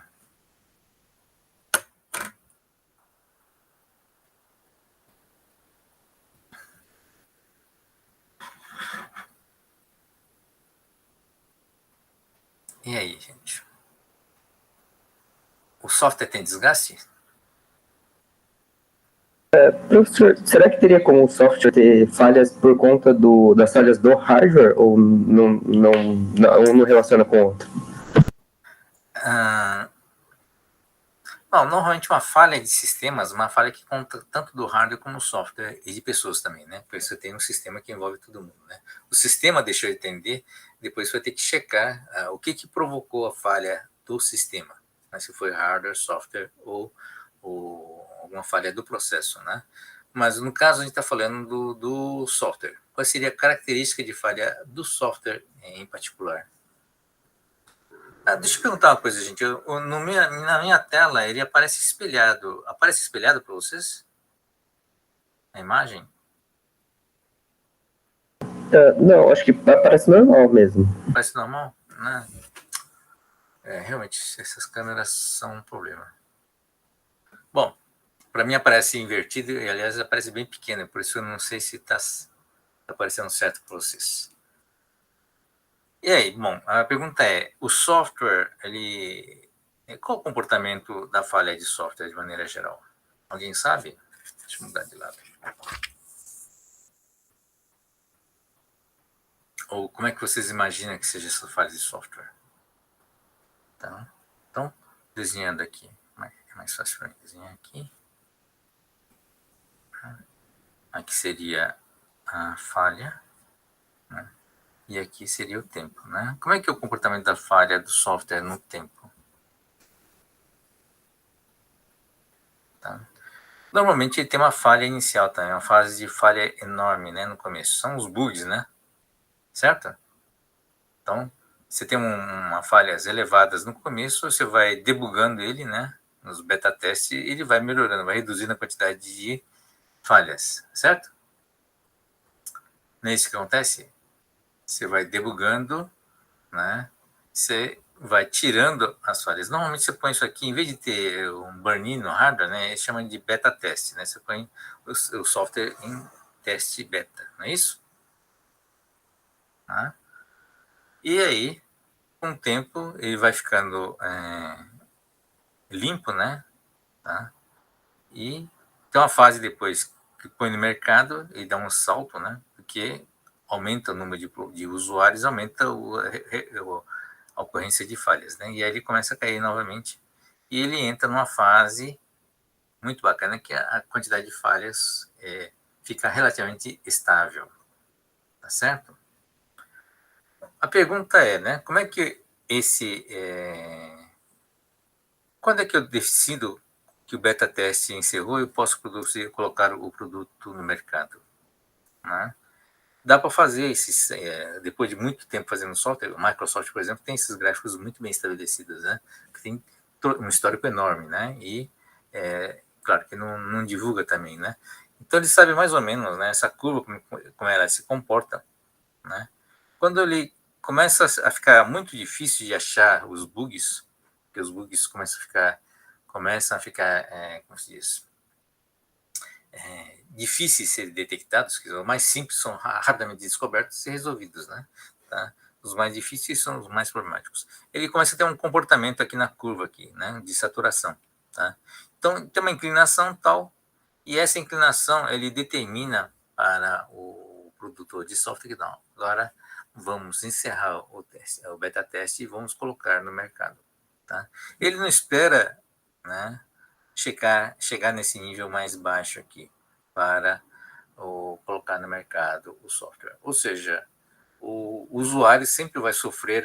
E aí, gente? O software tem desgaste? Professor, será que teria como o software ter falhas por conta das falhas do hardware ou não relaciona com o outro? Não, normalmente uma falha de sistemas, uma falha que conta tanto do hardware como do software e de pessoas também, né? Porque você tem um sistema que envolve todo mundo, né? O sistema deixou de atender, depois você vai ter que checar o que provocou a falha do sistema, né? Se foi hardware, software ou alguma falha do processo, né? Mas no caso a gente está falando do software. Qual seria a característica de falha do software em particular? Deixa eu perguntar uma coisa, gente. Na minha tela, ele aparece espelhado. Aparece espelhado para vocês? A imagem? Não, acho que parece normal mesmo. Parece normal? Né? Realmente, essas câmeras são um problema. Bom, para mim aparece invertido e, aliás, aparece bem pequeno. Por isso eu não sei se está aparecendo certo para vocês. E aí, bom, a pergunta é, o software, qual o comportamento da falha de software de maneira geral? Alguém sabe? Deixa eu mudar de lado. Ou como é que vocês imaginam que seja essa falha de software? Tá? Então, desenhando aqui, é mais fácil para mim desenhar aqui. Aqui seria a falha, né? E aqui seria o tempo, né? Como é que é o comportamento da falha do software no tempo? Tá? Normalmente ele tem uma falha inicial também, uma fase de falha enorme, né, no começo. São os bugs, né? Certo? Então, você tem uma falhas elevadas no começo, você vai debugando ele, né? Nos beta testes, ele vai melhorando, vai reduzindo a quantidade de falhas, certo? Não é isso que acontece? Você vai debugando, né? Você vai tirando as falhas. Normalmente você põe isso aqui, em vez de ter um burn-in no hardware, né? Eles chamam de beta teste, né? Você põe o software em teste beta, não é isso? Tá? E aí, com o tempo, ele vai ficando limpo, né? Tá? E tem uma fase depois que põe no mercado e dá um salto, né? Porque aumenta o número de usuários, aumenta a ocorrência de falhas, né? E aí ele começa a cair novamente e ele entra numa fase muito bacana que a quantidade de falhas fica relativamente estável, tá certo? A pergunta é, né? Como é que quando é que eu decido que o beta teste encerrou e eu posso colocar o produto no mercado? Né? Dá para fazer esses, depois de muito tempo fazendo software, o Microsoft, por exemplo, tem esses gráficos muito bem estabelecidos, né? Que tem um histórico enorme, né? E, claro, que não divulga também, né? Então, ele sabe mais ou menos, né? Essa curva, como ela se comporta, né? Quando ele começa a ficar muito difícil de achar os bugs, porque os bugs começam a ficar como se diz, difíceis de serem detectados, que os mais simples são rapidamente descobertos e resolvidos, né? Tá? Os mais difíceis são os mais problemáticos. Ele começa a ter um comportamento aqui na curva aqui, né, de saturação, tá? Então tem uma inclinação tal e essa inclinação ele determina para o produtor de software que não. Agora vamos encerrar o teste, o beta teste e vamos colocar no mercado, tá? Ele não espera, né, chegar nesse nível mais baixo aqui para colocar no mercado o software. Ou seja, o usuário sempre vai sofrer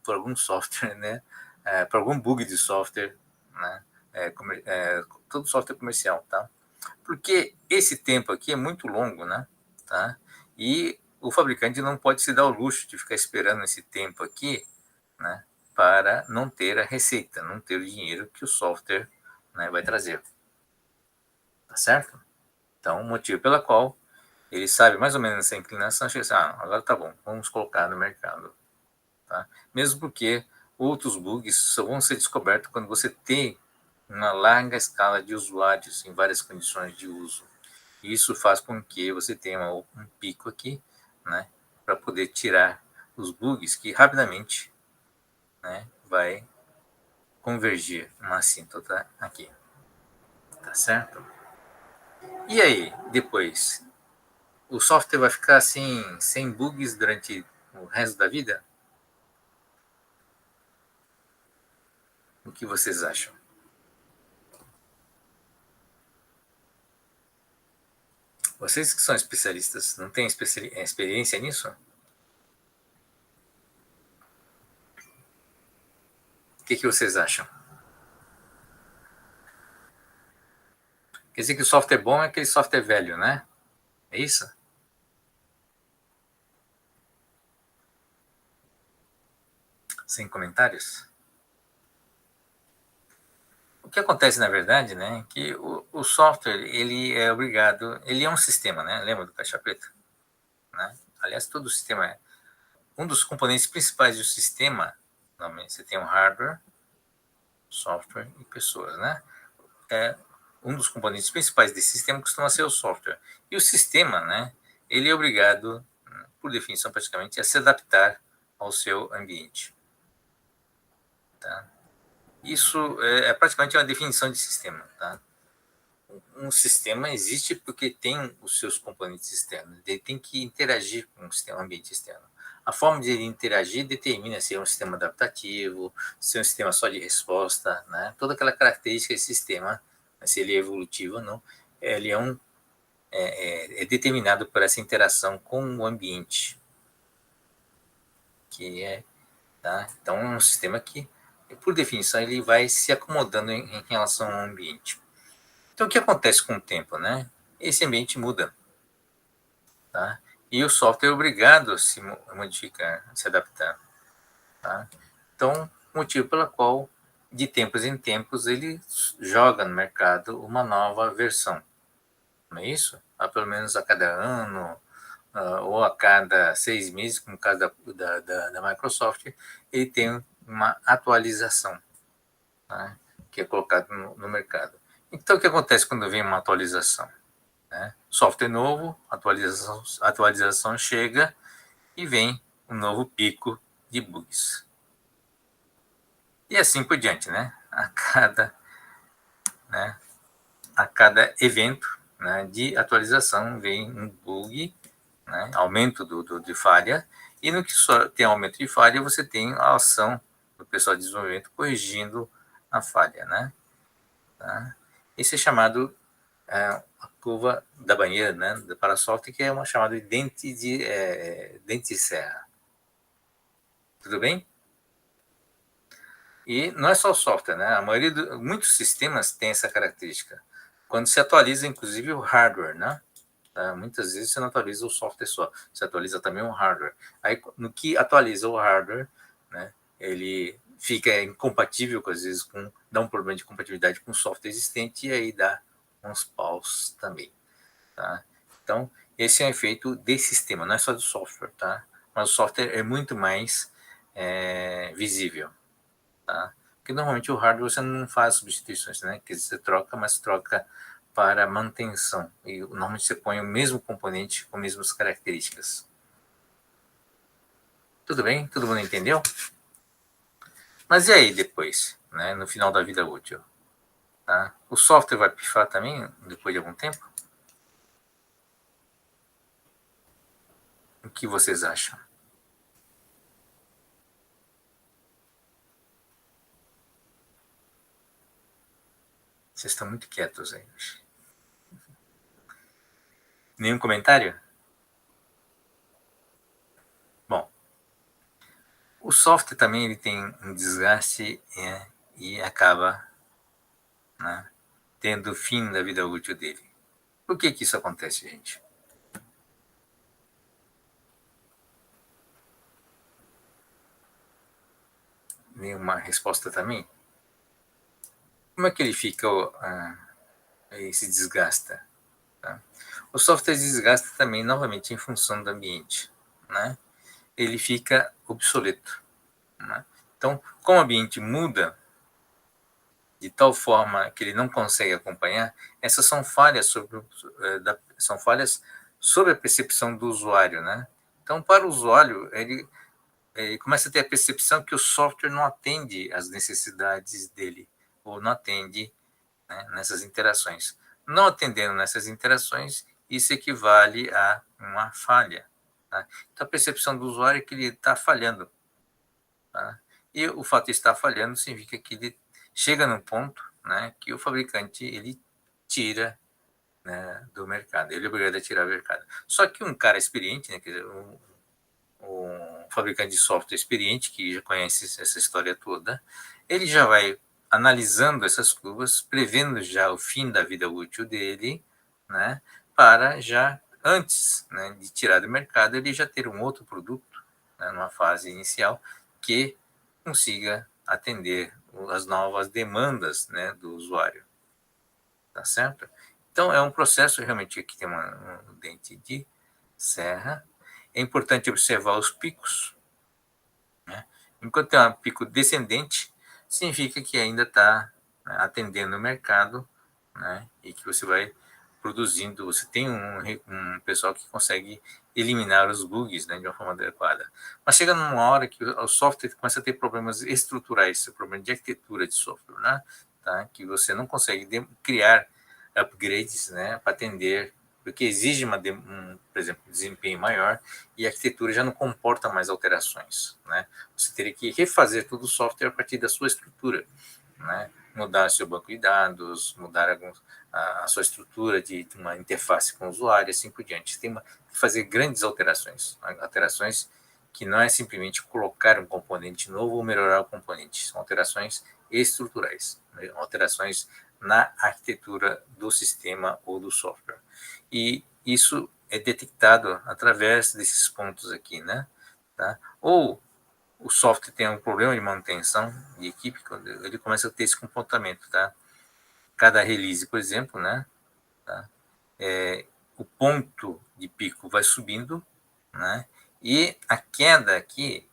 por algum software, né? Por algum bug de software, né? Todo software comercial, tá? Porque esse tempo aqui é muito longo, né? Tá? E o fabricante não pode se dar o luxo de ficar esperando esse tempo aqui, né? Para não ter a receita, não ter o dinheiro que o software, né, vai trazer. Tá certo? Então, o motivo pelo qual ele sabe mais ou menos essa inclinação, chega assim, agora tá bom, vamos colocar no mercado. Tá? Mesmo porque outros bugs só vão ser descobertos quando você tem uma larga escala de usuários em várias condições de uso. E isso faz com que você tenha um pico aqui, né, para poder tirar os bugs que rapidamente, né, vai convergir uma assíntota aqui. Tá certo? E aí, depois, o software vai ficar assim, sem bugs durante o resto da vida? O que vocês acham? Vocês que são especialistas, não têm experiência nisso? O que vocês acham? Quer dizer que o software bom é aquele software velho, né? É isso? Sem comentários? O que acontece, na verdade, né, é que o software, ele é obrigado, ele é um sistema, né? Lembra do caixa preta? Né? Aliás, todo o sistema é. Um dos componentes principais do sistema, normalmente você tem um hardware, software e pessoas, né? Um dos componentes principais desse sistema costuma ser o software. E o sistema, né, ele é obrigado, por definição praticamente, a se adaptar ao seu ambiente. Tá? Isso é praticamente uma definição de sistema. Tá? Um sistema existe porque tem os seus componentes externos. Ele tem que interagir com o ambiente externo. A forma de ele interagir determina se é um sistema adaptativo, se é um sistema só de resposta, né? Toda aquela característica desse sistema, se ele é evolutivo ou não, ele é determinado por essa interação com o ambiente, que é, tá? Então é um sistema que, por definição, ele vai se acomodando em relação ao ambiente. Então o que acontece com o tempo, né? Esse ambiente muda, tá? E o software é obrigado a se modificar, a se adaptar, tá? Então, motivo pelo qual de tempos em tempos ele joga no mercado uma nova versão, não é isso? Pelo menos a cada ano, ou a cada 6 meses, como no caso da Microsoft, ele tem uma atualização, tá? Que é colocado no mercado. Então, o que acontece quando vem uma atualização? Né? Software novo, atualização chega e vem um novo pico de bugs. E assim por diante, né? A cada evento, né, de atualização vem um bug, né, aumento de falha, e no que só tem aumento de falha, você tem a ação do pessoal de desenvolvimento corrigindo a falha, né? Tá? Isso é chamado a curva da banheira, né, para a software, que é uma chamada de dente de serra. Tudo bem? E não é só o software, né? Muitos sistemas têm essa característica. Quando se atualiza, inclusive, o hardware, né? Muitas vezes você não atualiza o software só, você atualiza também o hardware. Aí, no que atualiza o hardware, né, ele fica incompatível, às vezes, dá um problema de compatibilidade com o software existente e aí dá uns paus também. Tá? Então, esse é um efeito de sistema, não é só do software, tá? Mas o software é muito mais visível, tá? Porque normalmente o hardware você não faz substituições, né? Que você troca, mas troca para manutenção. E normalmente você põe o mesmo componente com as mesmas características. Tudo bem? Todo mundo entendeu? Mas e aí depois, né? No final da vida útil? Tá? O software vai pifar também depois de algum tempo? O que vocês acham? Vocês estão muito quietos aí. Nenhum comentário? Bom, o software também ele tem um desgaste e acaba, né, tendo o fim da vida útil dele. Por que isso acontece, gente? Nenhuma resposta também? Como é que ele fica, ele se desgasta? Tá? O software desgasta também, novamente, em função do ambiente, né? Ele fica obsoleto, né? Então, como o ambiente muda de tal forma que ele não consegue acompanhar, essas são falhas sobre a percepção do usuário, né? Então, para o usuário, ele começa a ter a percepção que o software não atende às necessidades dele, ou não atende, né, nessas interações. Não atendendo nessas interações, isso equivale a uma falha. Tá? Então, a percepção do usuário é que ele está falhando. Tá? E o fato de estar falhando significa que ele chega num ponto, né, que o fabricante ele tira né, do mercado. Ele é obrigado a tirar o mercado. Só que um cara experiente, né, quer dizer, um fabricante de software experiente, que já conhece essa história toda, ele já vai analisando essas curvas, prevendo já o fim da vida útil dele, né, para já, antes, né, de tirar do mercado, ele já ter um outro produto, né, numa fase inicial, que consiga atender as novas demandas, né, do usuário. Tá certo? Então, é um processo realmente que tem um dente de serra. É importante observar os picos, né? Enquanto tem um pico descendente, significa que ainda está, né, atendendo o mercado, né? E que você vai produzindo, você tem um pessoal que consegue eliminar os bugs, né, de uma forma adequada. Mas chega numa hora que o software começa a ter problemas estruturais, problema de arquitetura de software, né? Tá? Que você não consegue criar upgrades, né, para atender, porque exige por exemplo, desempenho maior e a arquitetura já não comporta mais alterações, né? Você teria que refazer todo o software a partir da sua estrutura, né? Mudar seu banco de dados, mudar a sua estrutura de uma interface com o usuário, assim por diante. Tem que fazer grandes alterações, alterações que não é simplesmente colocar um componente novo ou melhorar o componente, são alterações estruturais, né? Alterações na arquitetura do sistema ou do software. E isso é detectado através desses pontos aqui, né? Tá? Ou o software tem um problema de manutenção de equipe, quando ele começa a ter esse comportamento, tá? Cada release, por exemplo, né? Tá? O ponto de pico vai subindo, né? E a queda aqui,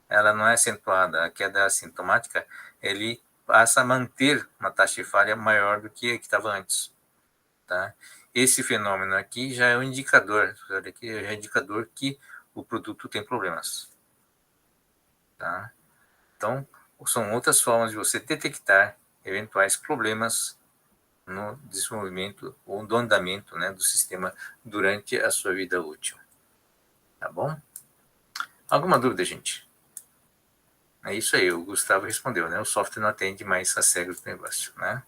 ela não é acentuada, a queda é assintomática, ele passa a manter uma taxa de falha maior do que a que estava antes, tá? Esse fenômeno aqui já é um indicador, olha aqui, já é um indicador que o produto tem problemas, tá? Então, são outras formas de você detectar eventuais problemas no desenvolvimento ou no andamento, né, do sistema durante a sua vida útil. Tá bom? Alguma dúvida, gente? É isso aí, o Gustavo respondeu, né? O software não atende mais as regras do negócio, né?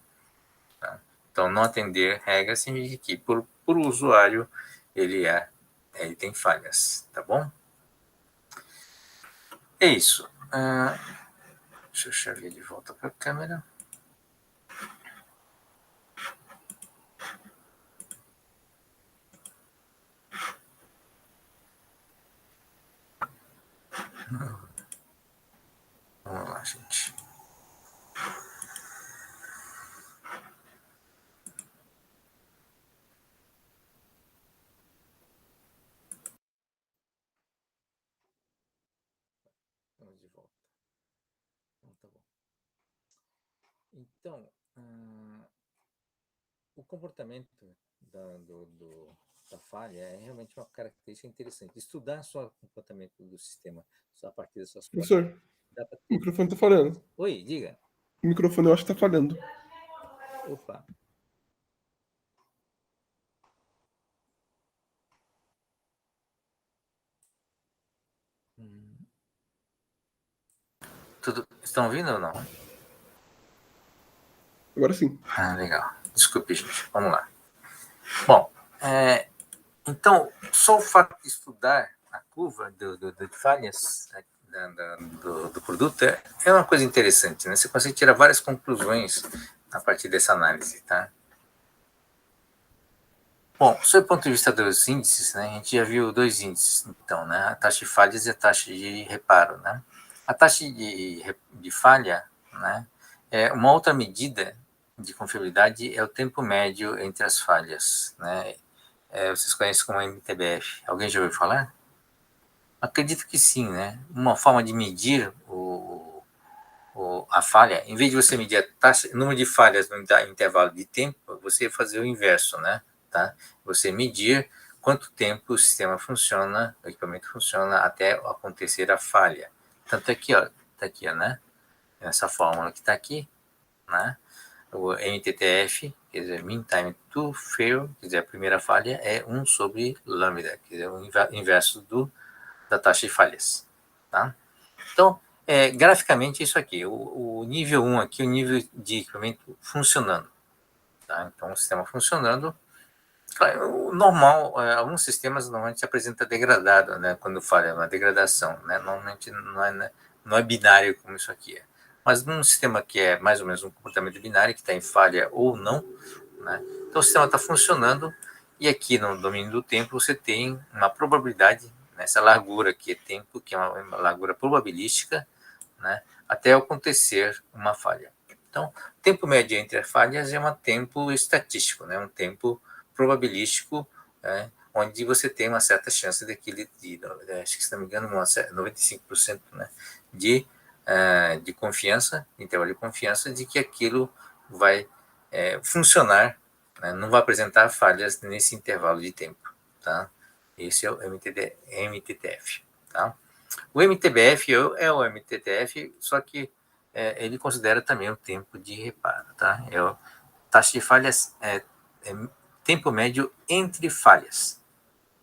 Tá? Então, não atender regras significa que, por usuário, ele tem falhas, tá bom? É isso. Deixa eu chamar de volta para a câmera. Vamos lá, gente. Vamos de volta. Então, tá bom. Então, o comportamento da falha é realmente uma característica interessante. Estudar só o comportamento do sistema só a partir das suas falhas. Professor, Dá para o ter. microfone tá falhando. Oi, diga. O microfone eu acho que tá falhando. Opa. Tudo. Estão ouvindo ou não? Agora sim. Legal. Desculpe, gente. Vamos lá. Bom, então, só o fato de estudar a curva de falhas, né, do produto é uma coisa interessante, né? Você consegue tirar várias conclusões a partir dessa análise, tá? Bom, sob o ponto de vista dos índices, né, a gente já viu dois índices, então, né? A taxa de falhas e a taxa de reparo, né? A taxa de falha, né, é uma outra medida de confiabilidade, é o tempo médio entre as falhas, né? Vocês conhecem como MTBF. Alguém já ouviu falar? Acredito que sim, né? Uma forma de medir a falha, em vez de você medir a taxa, o número de falhas no intervalo de tempo, você fazer o inverso, né? Tá? Você medir quanto tempo o sistema funciona, o equipamento funciona até acontecer a falha. Tanto aqui, ó, tá aqui, ó, né? Essa fórmula que está aqui, né? O MTTF, quer dizer, Mean Time to Fail, quer dizer, a primeira falha é 1 sobre lambda, quer dizer, o inverso da taxa de falhas, tá? Então, graficamente, isso aqui, o nível 1 aqui, o nível de equipamento funcionando, tá? Então, o sistema funcionando, Claro, o normal, alguns sistemas normalmente apresenta degradado, né, quando falha, uma degradação, né, normalmente não é binário como isso aqui é. Mas num sistema que é mais ou menos um comportamento binário, que está em falha ou não, né, então o sistema está funcionando, e aqui no domínio do tempo você tem uma probabilidade, nessa largura que é tempo, que é uma largura probabilística, né, até acontecer uma falha. Então, o tempo médio entre as falhas é um tempo estatístico, né, um tempo probabilístico, né, onde você tem uma certa chance daquele, acho que se não me engano, 95%, né, de confiança, intervalo de confiança, de que aquilo vai funcionar, né, não vai apresentar falhas nesse intervalo de tempo. Tá? Esse é o MTTF. Tá? O MTBF é o MTTF, só que ele considera também o tempo de reparo. Tá? É o taxa de falhas, tempo médio entre falhas.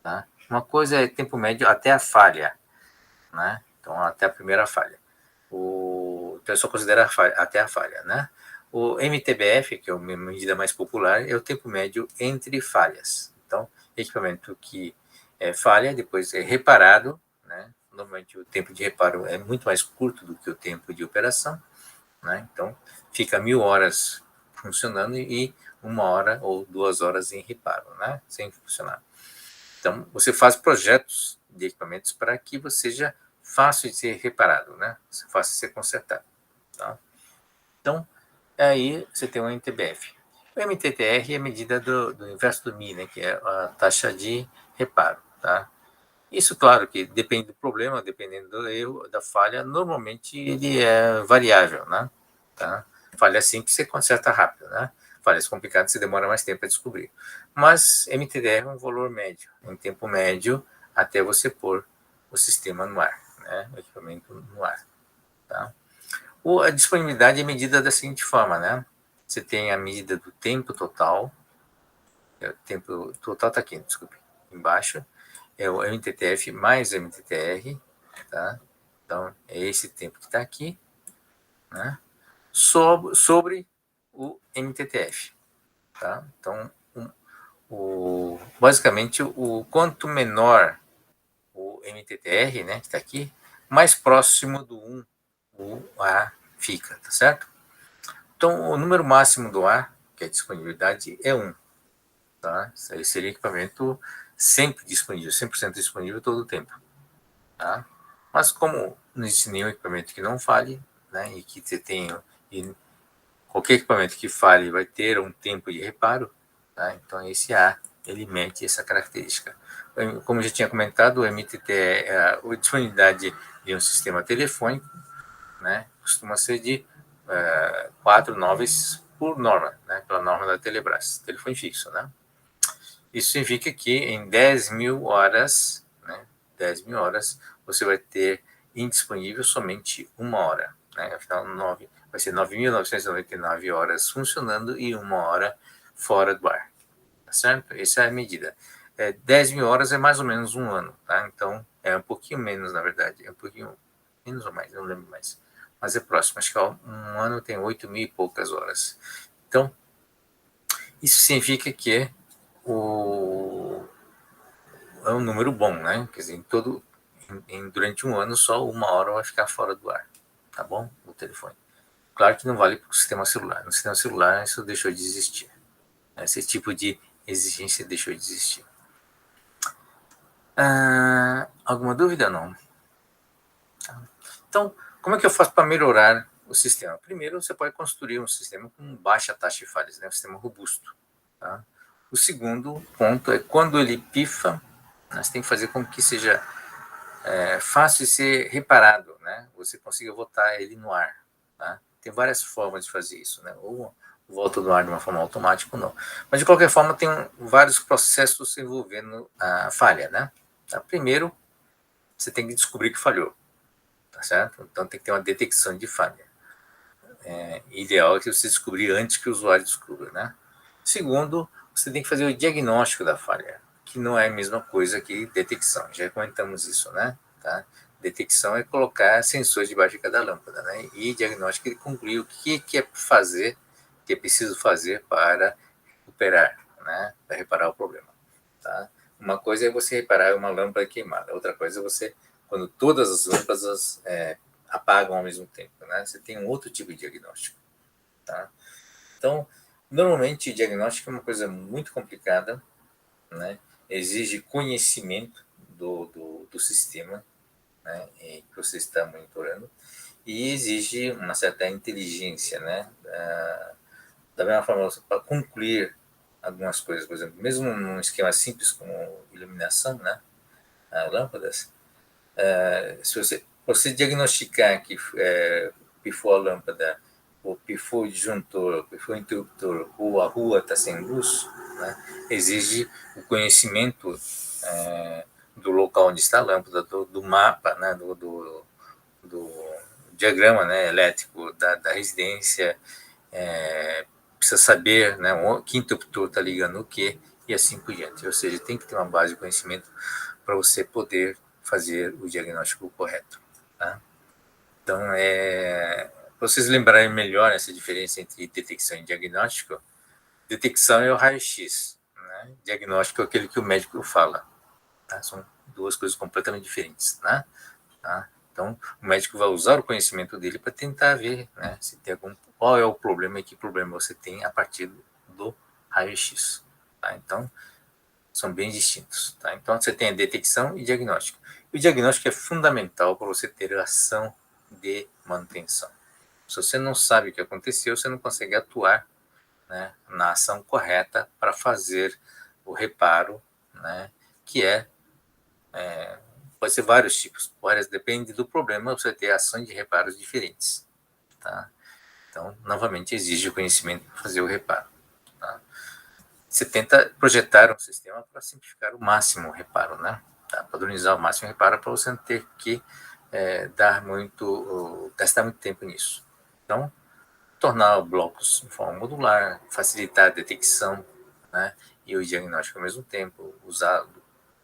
Tá? Uma coisa é tempo médio até a falha, né? Então, até a primeira falha. Então, eu só considero até a falha. Né? O MTBF, que é a medida mais popular, é o tempo médio entre falhas. Então, equipamento que falha, depois é reparado, né? Normalmente o tempo de reparo é muito mais curto do que o tempo de operação, né? Então, fica 1000 horas funcionando e 1 hora ou 2 horas em reparo, né? Sem funcionar. Então, você faz projetos de equipamentos para que você seja fácil de ser reparado, né? Fácil de ser consertado. Tá? Então, aí você tem o MTBF. O MTTR é a medida do inverso do MI, né? Que é a taxa de reparo. Tá? Isso, claro, que depende do problema, dependendo do erro, da falha, normalmente ele é variável, né? Tá? Falha simples você conserta rápido, né? Falhas complicadas você demora mais tempo para descobrir. Mas MTDR é um valor médio, um tempo médio até você pôr o sistema no ar, né? O equipamento no ar. Tá? A disponibilidade é medida da seguinte forma, né? Você tem a medida do tempo total, o tempo total está aqui, desculpe, embaixo, é o MTTF mais MTTR, tá? Então, é esse tempo que está aqui, né? Sobre o MTTF, tá? Então, basicamente, o quanto menor o MTTR, né, que está aqui, mais próximo do 1 o A fica, tá certo? Então, o número máximo do A, que é a disponibilidade, é 1. Tá? Isso aí seria equipamento sempre disponível, 100% disponível todo o tempo. Tá? Mas como não existe nenhum equipamento que não falhe, né, e que você tenha, e qualquer equipamento que falhe vai ter um tempo de reparo, tá? Então esse A, ele mede essa característica. Como eu já tinha comentado, o MTT é a disponibilidade de um sistema telefônico, né, costuma ser de 4 noves por norma, né, pela norma da Telebrás, telefone fixo, né? Isso significa que em 10.000 horas, né, 10.000 horas, você vai ter indisponível somente 1 hora. Né? Afinal, vai ser 9.999 horas funcionando e 1 hora fora do ar. Tá certo? Essa é a medida. 10.000 horas é mais ou menos 1 ano. Tá? Então, é um pouquinho menos, na verdade. É um pouquinho menos ou mais, não lembro mais. Mas é próximo. Acho que 1 ano tem 8.000 e poucas horas. Então, isso significa que é um número bom, né? Quer dizer, durante 1 ano, só 1 hora vai ficar fora do ar, tá bom? O telefone. Claro que não vale para o sistema celular. No sistema celular, isso deixou de existir. Esse tipo de exigência deixou de existir. Alguma dúvida? Não. Então, como é que eu faço para melhorar o sistema? Primeiro, você pode construir um sistema com baixa taxa de falhas, né? Um sistema robusto. Tá? O segundo ponto é quando ele pifa, você tem que fazer com que seja fácil de ser reparado, né? Você consiga botar ele no ar. Tá? Tem várias formas de fazer isso, né? Ou volta no ar de uma forma automática ou não. Mas, de qualquer forma, tem vários processos envolvendo a falha, né? Tá? Primeiro, você tem que descobrir que falhou, tá certo? Então, tem que ter uma detecção de falha. Ideal é que você descobrir antes que o usuário descubra, né? Segundo, você tem que fazer o diagnóstico da falha, que não é a mesma coisa que detecção. Já comentamos isso, né? Tá? Detecção é colocar sensores debaixo de cada lâmpada, né? E diagnóstico é concluir o que é fazer, o que é preciso fazer para operar, né, para reparar o problema. Tá? Uma coisa é você reparar uma lâmpada queimada, outra coisa é você, quando todas as lâmpadas apagam ao mesmo tempo, né, você tem um outro tipo de diagnóstico. Tá? Então, normalmente, o diagnóstico é uma coisa muito complicada, né, exige conhecimento do sistema, né, que você está monitorando, e exige uma certa inteligência, né, da mesma forma, para concluir algumas coisas, por exemplo, mesmo num esquema simples como iluminação, né, lâmpadas, se você diagnosticar que pifou a lâmpada, ou pifou o disjuntor, ou pifou o interruptor, ou a rua está sem luz, né, exige o conhecimento do local onde está a lâmpada, do mapa, né, do diagrama, né, elétrico da residência, precisa saber, né, que interruptor está ligando o quê, e assim por diante. Ou seja, tem que ter uma base de conhecimento para você poder fazer o diagnóstico correto. Tá? Então, para vocês lembrarem melhor essa diferença entre detecção e diagnóstico, detecção é o raio-x, né? Diagnóstico é aquele que o médico fala. Tá? São duas coisas completamente diferentes. Né? Tá? Então, o médico vai usar o conhecimento dele para tentar ver, né, se tem qual é o problema e que problema você tem a partir do raio-x. Tá? Então, são bem distintos. Tá? Então, você tem a detecção e diagnóstico. E o diagnóstico é fundamental para você ter ação de manutenção. Se você não sabe o que aconteceu, você não consegue atuar, né, na ação correta para fazer o reparo, né, que pode ser vários tipos, depende do problema, você ter ações de reparos diferentes. Tá? Então, novamente, exige o conhecimento para fazer o reparo. Tá? Você tenta projetar um sistema para simplificar o máximo o reparo, né? Tá? Padronizar o máximo o reparo para você não ter que gastar muito tempo nisso. Então, tornar blocos em forma modular, facilitar a detecção, né, e o diagnóstico ao mesmo tempo, usar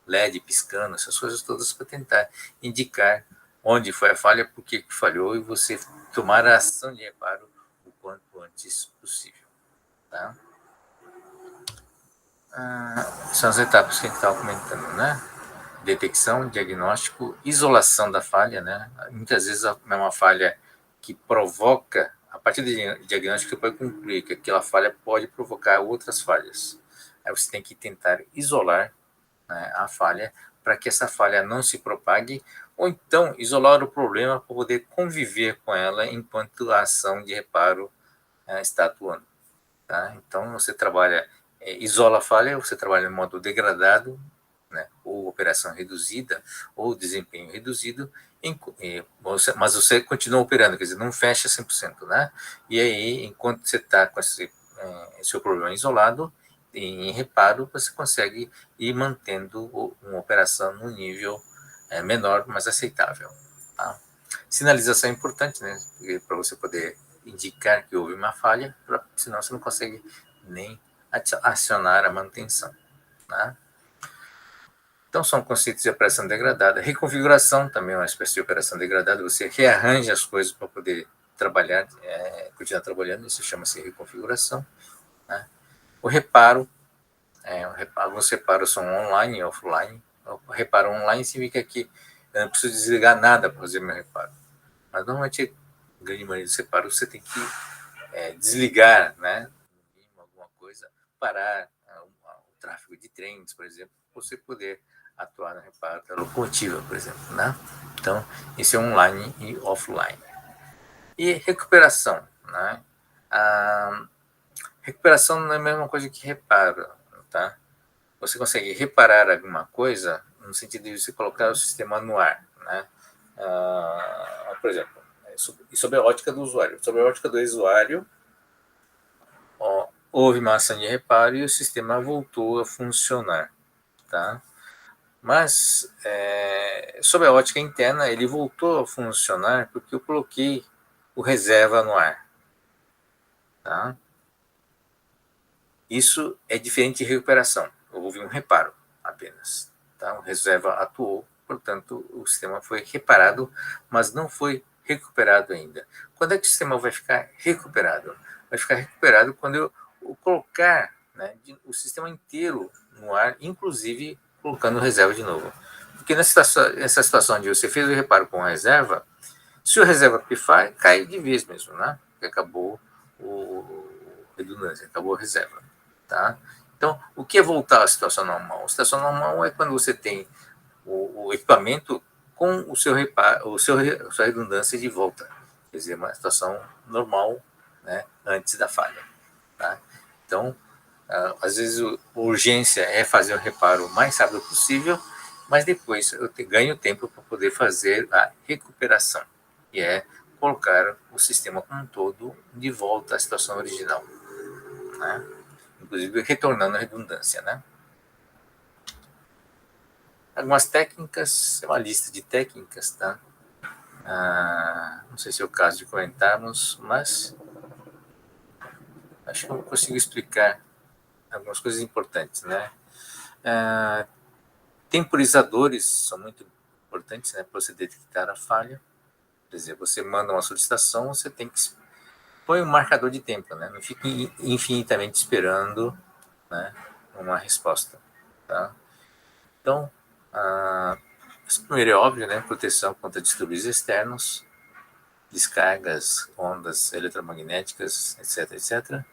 LED piscando, essas coisas todas para tentar indicar onde foi a falha, por que falhou, e você tomar a ação de reparo o quanto antes possível. Tá? São as etapas que a gente estava comentando, né? Detecção, diagnóstico, isolação da falha, né? Muitas vezes é uma falha que provoca, a partir do diagnóstico, você pode concluir que aquela falha pode provocar outras falhas. Aí você tem que tentar isolar, né, a falha para que essa falha não se propague, ou então isolar o problema para poder conviver com ela enquanto a ação de reparo está atuando. Tá? Então, você trabalha, isola a falha, você trabalha no modo degradado, né, ou operação reduzida, ou desempenho reduzido, mas você continua operando, quer dizer, não fecha 100%. Né? E aí, enquanto você está com seu problema isolado, em reparo, você consegue ir mantendo uma operação num nível menor, mas aceitável. Tá? Sinalização é importante, né, para você poder indicar que houve uma falha, senão você não consegue nem acionar a manutenção. Né? Então, são conceitos de operação degradada. Reconfiguração também é uma espécie de operação degradada. Você rearranja as coisas para poder trabalhar, continuar trabalhando. Isso chama-se reconfiguração. Né? O reparo, alguns reparos são online e offline. O reparo online significa que eu não preciso desligar nada para fazer meu reparo. Mas, normalmente, a grande maioria dos reparos você tem que desligar, né, alguma coisa, parar o tráfego de trens, por exemplo, para você poder atuar no reparo da locomotiva, por exemplo. Né? Então, isso é online e offline. E recuperação. Né? A recuperação não é a mesma coisa que reparo. Tá? Você consegue reparar alguma coisa no sentido de você colocar o sistema no ar. Né? Por exemplo, sob a ótica do usuário. Sob a ótica do usuário, houve uma ação de reparo e o sistema voltou a funcionar. Tá? Mas, sob a ótica interna, ele voltou a funcionar porque eu coloquei o reserva no ar. Tá? Isso é diferente de recuperação. Houve um reparo apenas. Tá? O reserva atuou, portanto, o sistema foi reparado, mas não foi recuperado ainda. Quando é que o sistema vai ficar recuperado? Vai ficar recuperado quando eu colocar né, o sistema inteiro no ar, inclusive colocando reserva de novo. Porque nessa situação onde você fez o reparo com reserva, se o reserva pifar, cai de vez mesmo, né? Porque acabou a redundância, acabou a reserva, tá? Então, o que é voltar à situação normal? A situação normal é quando você tem o equipamento com o seu reparo, a sua redundância de volta. Quer dizer, uma situação normal, né, antes da falha, tá? Então, às vezes a urgência é fazer o reparo o mais rápido possível, mas depois eu ganho tempo para poder fazer a recuperação, que é colocar o sistema como um todo de volta à situação original, né? Inclusive retornando a redundância, né? Algumas técnicas, é uma lista de técnicas, tá? Não sei se é o caso de comentarmos, mas acho que eu consigo explicar algumas coisas importantes, né? Temporizadores são muito importantes, né, para você detectar a falha. Quer dizer, você manda uma solicitação, você tem que põe um marcador de tempo, né? Não fique infinitamente esperando, né, uma resposta, tá? Então, isso primeiro é óbvio, né? Proteção contra distúrbios externos, descargas, ondas eletromagnéticas, etc, etc.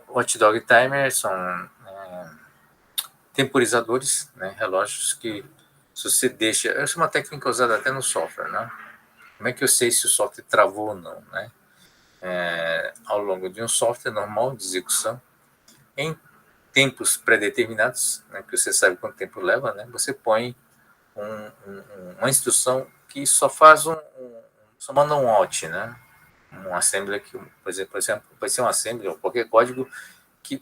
Watchdog timer são temporizadores, né, relógios que se você deixa, essa é uma técnica usada até no software, né? Como é que eu sei se o software travou ou não, né? Ao longo de um software normal de execução, em tempos pré-determinados, né, que você sabe quanto tempo leva, né? Você põe uma instrução que só faz só manda um out, né? Um assembly que, por exemplo, pode ser um assembly ou qualquer código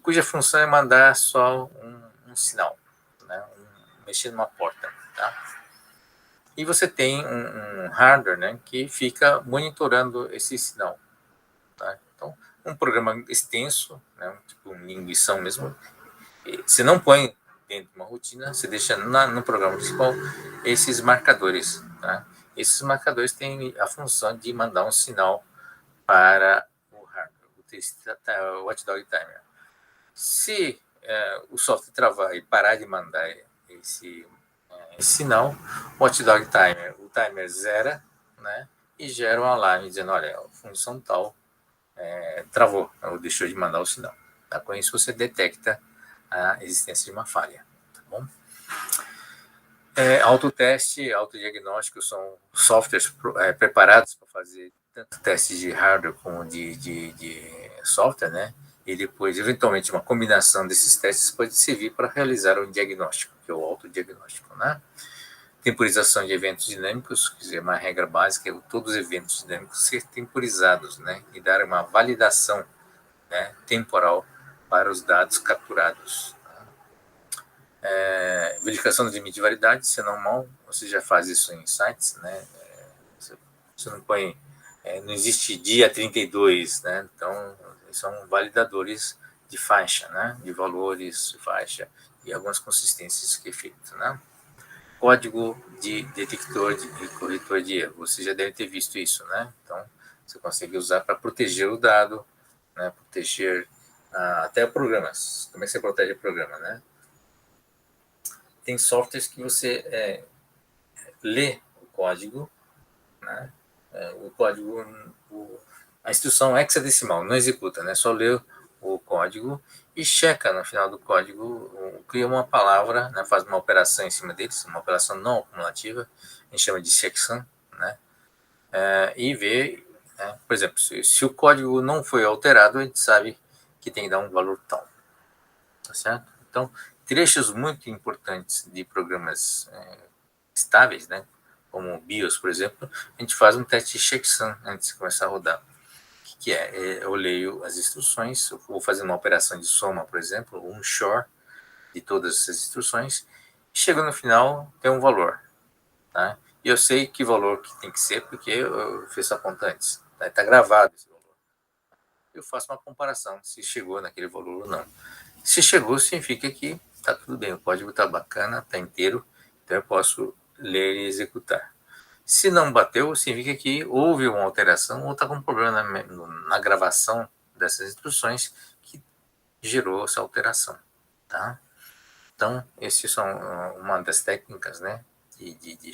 cuja função é mandar só um sinal, né? Mexer numa porta, tá? E você tem um hardware, né, que fica monitorando esse sinal, tá? Então, um programa extenso, né, tipo uma linguição mesmo, você não põe dentro de uma rotina, você deixa no programa principal esses marcadores, tá? Esses marcadores têm a função de mandar um sinal para o hardware, o Watchdog Timer. Se o software travar e parar de mandar esse sinal, o Watchdog Timer, o timer zera, né, e gera um alarme dizendo, olha, a função tal travou, ou deixou de mandar o sinal. Tá? Com isso você detecta a existência de uma falha. Tá bom? Autoteste, autodiagnóstico são softwares preparados para fazer tanto testes de hardware como de software, né? E depois, eventualmente, uma combinação desses testes pode servir para realizar um diagnóstico, que é o autodiagnóstico, né? Temporização de eventos dinâmicos, quer dizer, uma regra básica é todos os eventos dinâmicos ser temporizados, né? E dar uma validação, né, temporal para os dados capturados. Verificação do limite de validade, isso é normal, você já faz isso em sites, né? Você não põe, não existe dia 32, né? Então, são validadores de faixa, né? De valores de faixa e algumas consistências que é feito, né? Código de detector e corretor de erro, você já deve ter visto isso, né? Então, você consegue usar para proteger o dado, né? Proteger até programas. Como é que você protege o programa, né? Tem softwares que você lê o código, né? O código, a instrução hexadecimal não executa, né? Só lê o código e checa no final do código, cria uma palavra, né? Faz uma operação em cima deles, uma operação não acumulativa, a gente chama de checksum, né? E vê, né? Por exemplo, se o código não foi alterado, a gente sabe que tem que dar um valor tal, tá certo? Então, trechos muito importantes de programas estáveis, né, como o BIOS, por exemplo, a gente faz um teste de checksum antes de começar a rodar. O que é? Eu leio as instruções, eu vou fazer uma operação de soma, por exemplo, um XOR de todas essas instruções, e chega no final, tem um valor. Tá? E eu sei que valor que tem que ser, porque eu fiz essa conta antes. Está gravado esse valor. Eu faço uma comparação, se chegou naquele valor ou não. Se chegou, significa que está tudo bem, o código está bacana, está inteiro, então eu posso ler e executar. Se não bateu, significa que houve uma alteração ou está com um problema na gravação dessas instruções que gerou essa alteração, tá? Então, esses são uma das técnicas, né, de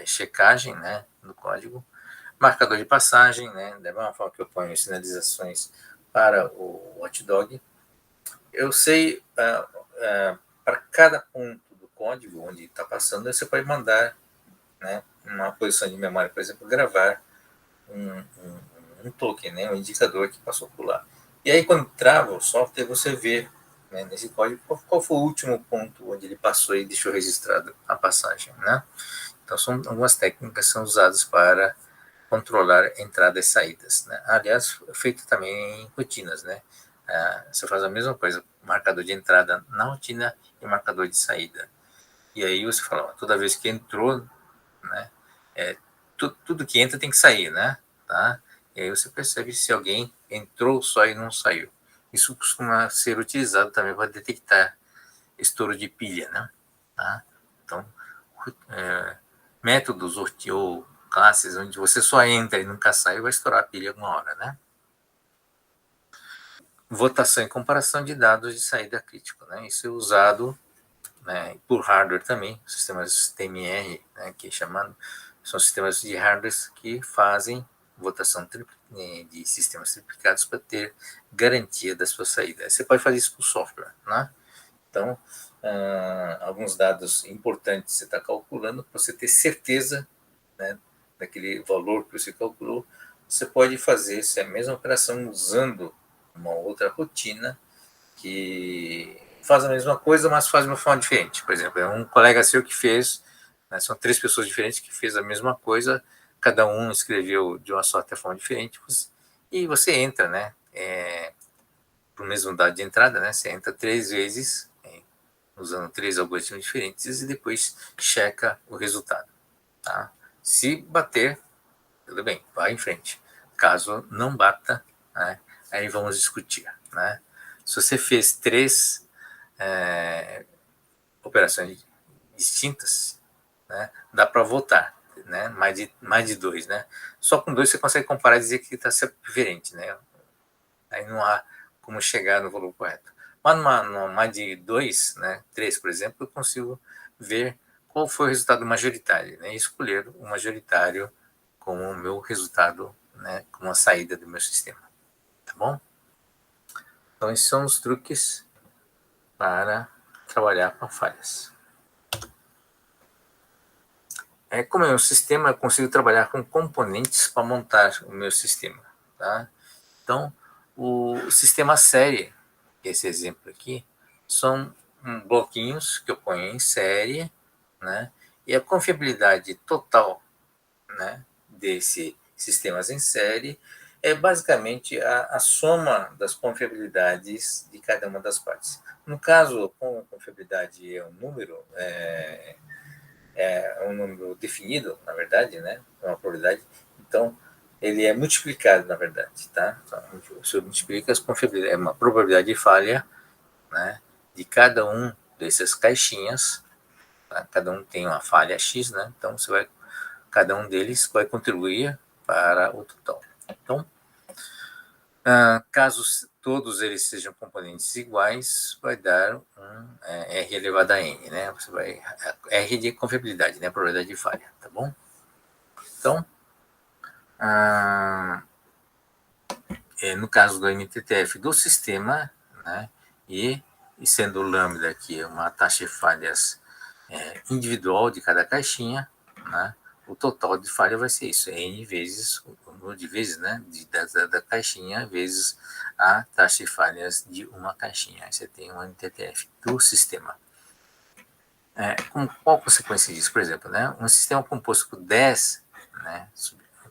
checagem, né, no código. Marcador de passagem, né, da mesma forma que eu ponho sinalizações para o hotdog. Eu sei, para cada ponto do código onde está passando, você pode mandar, né, uma posição de memória, por exemplo, gravar um token, né, um indicador que passou por lá. E aí, quando trava o software, você vê, né, nesse código qual foi o último ponto onde ele passou e deixou registrado a passagem, né? Então, são algumas técnicas que são usadas para controlar entradas e saídas, né? Aliás, feito também em rotinas, né? Você faz a mesma coisa, marcador de entrada na rotina e marcador de saída. E aí você fala, toda vez que entrou, né, tudo que entra tem que sair, né? Tá? E aí você percebe se alguém entrou só e não saiu. Isso costuma ser utilizado também para detectar estouro de pilha, né? Tá? Então, métodos ou classes onde você só entra e nunca sai, vai estourar a pilha alguma hora, né? Votação e comparação de dados de saída crítico, né? Isso é usado, né, por hardware também, sistemas TMR, né, que chamando, são sistemas de hardware que fazem votação de sistemas triplicados para ter garantia da sua saída. Você pode fazer isso com software, né? Então, alguns dados importantes você está calculando, para você ter certeza, né, daquele valor que você calculou, você pode fazer essa mesma operação usando uma outra rotina que faz a mesma coisa, mas faz de uma forma diferente. Por exemplo, é um colega seu que fez, né, são 3 pessoas diferentes que fez a mesma coisa, cada um escreveu de uma certa forma diferente, e você entra, né, para o mesmo dado de entrada, né, você entra 3 vezes, usando 3 algoritmos diferentes, e depois checa o resultado. Tá? Se bater, tudo bem, vai em frente. Caso não bata, né, aí vamos discutir, né? Se você fez 3 operações distintas, né, dá para votar, né? Mais de 2, né? Só com 2 você consegue comparar e dizer que está diferente, né? Aí não há como chegar no valor correto. Mas numa mais de 2, né, 3, por exemplo, eu consigo ver qual foi o resultado majoritário, né? E escolher o majoritário como o meu resultado, né, como a saída do meu sistema. Tá bom? Então, esses são os truques para trabalhar com falhas. Como é um sistema, eu consigo trabalhar com componentes para montar o meu sistema. Tá? Então, o sistema série, esse exemplo aqui, são bloquinhos que eu ponho em série, né? E a confiabilidade total, né, desses sistemas em série é basicamente a soma das confiabilidades de cada uma das partes. No caso, como a confiabilidade é um número, um número definido, na verdade, né, é uma probabilidade, então ele é multiplicado, na verdade, tá? Então, você multiplica as confiabilidades, é uma probabilidade de falha, né, de cada um dessas caixinhas, tá? Cada um tem uma falha X, né? Então cada um deles vai contribuir para o total. Então, caso todos eles sejam componentes iguais, vai dar R elevado a N, né? Você vai R de confiabilidade, né? Probabilidade de falha, tá bom? Então, no caso do MTTF do sistema, né? E sendo o lambda aqui uma taxa de falhas individual de cada caixinha, né? O total de falha vai ser isso, N vezes, o número de vezes, né, da caixinha, vezes a taxa de falhas de uma caixinha. Aí você tem um MTTF do sistema. Qual a consequência disso? Por exemplo, né, um sistema composto por 10, né,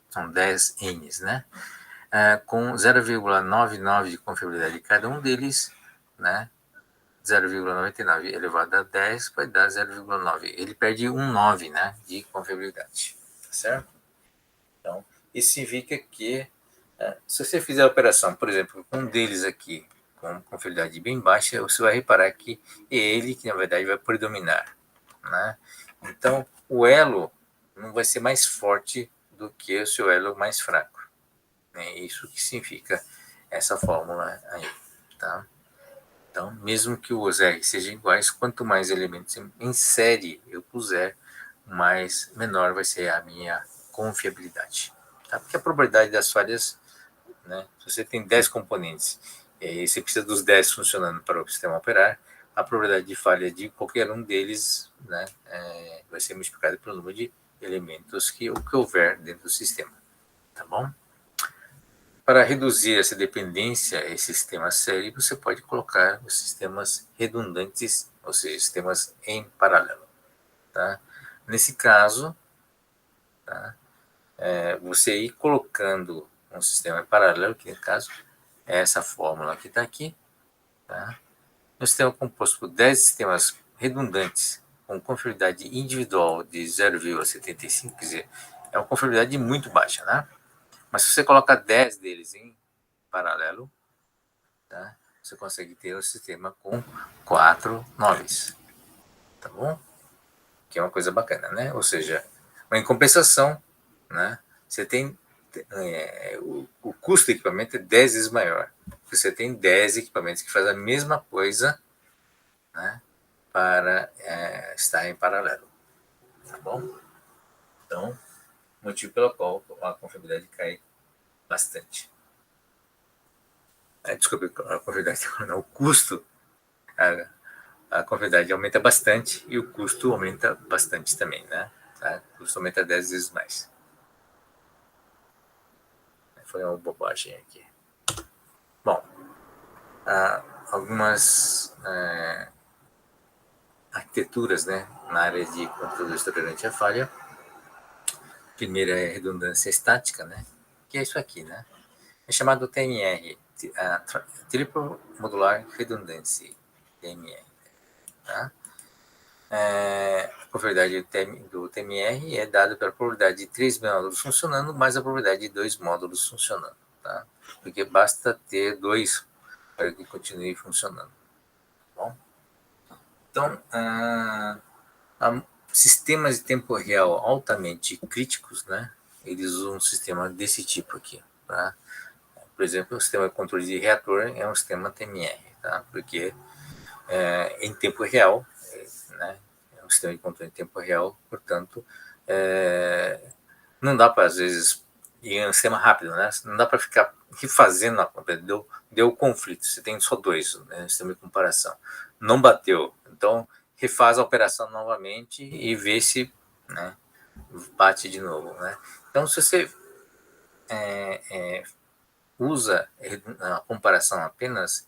são 10 N's, né, com 0,99 de confiabilidade de cada um deles, né, 0,99 elevado a 10 vai dar 0,9. Ele perde 9, né, de confiabilidade. Tá certo? Então, isso significa que se você fizer a operação, por exemplo, com um deles aqui, com confiabilidade bem baixa, você vai reparar que é ele que, na verdade, vai predominar. Né? Então, o elo não vai ser mais forte do que o seu elo mais fraco. É isso que significa essa fórmula aí. Tá? Então, mesmo que os R sejam iguais, quanto mais elementos em série eu puser, mais menor vai ser a minha confiabilidade. Tá? Porque a probabilidade das falhas, né, se você tem 10 componentes e você precisa dos 10 funcionando para o sistema operar, a probabilidade de falha de qualquer um deles, né, vai ser multiplicada pelo número de elementos que houver dentro do sistema. Tá bom? Para reduzir essa dependência a esse sistema série, você pode colocar os sistemas redundantes, ou seja, sistemas em paralelo. Tá? Nesse caso, tá? Você ir colocando um sistema em paralelo, que no caso é essa fórmula que está aqui, tá? Um sistema composto por 10 sistemas redundantes com confiabilidade individual de 0,75, quer dizer, é uma confiabilidade muito baixa, né? Mas se você coloca 10 deles em paralelo, tá? Você consegue ter um sistema com 4 noves, tá bom? Que é uma coisa bacana, né? Ou seja, mas em compensação, né? Você tem o custo do equipamento é 10 vezes maior. Você tem 10 equipamentos que fazem a mesma coisa, né? Para estar em paralelo, tá bom? Então, motivo pelo qual a confiabilidade cai bastante. Desculpe, a confiabilidade não, o custo, a confiabilidade aumenta bastante e o custo aumenta bastante também, né? Tá? O custo aumenta 10 vezes mais. Foi uma bobagem aqui. Bom, algumas arquiteturas, né, na área de computadores tolerantes à falha. Primeiro é a redundância estática, né, que é isso aqui, né? É chamado TMR, Triple Modular Redundancy, TMR. Tá? A probabilidade do TMR é dada pela probabilidade de 3 módulos funcionando mais a probabilidade de 2 módulos funcionando. Tá? Porque basta ter 2 para que continue funcionando. Bom? Então, sistemas de tempo real altamente críticos, né? Eles usam um sistema desse tipo aqui. Tá? Por exemplo, o sistema de controle de reator é um sistema TMR, tá? Porque em tempo real, né? É um sistema de controle em tempo real, portanto, não dá para, às vezes, ir em um sistema rápido, né? Não dá para ficar refazendo a compra. Deu conflito, você tem só 2, né? Sistema de comparação. Não bateu, então refaz a operação novamente e vê se, né, bate de novo, né? Então, se você usa a comparação apenas,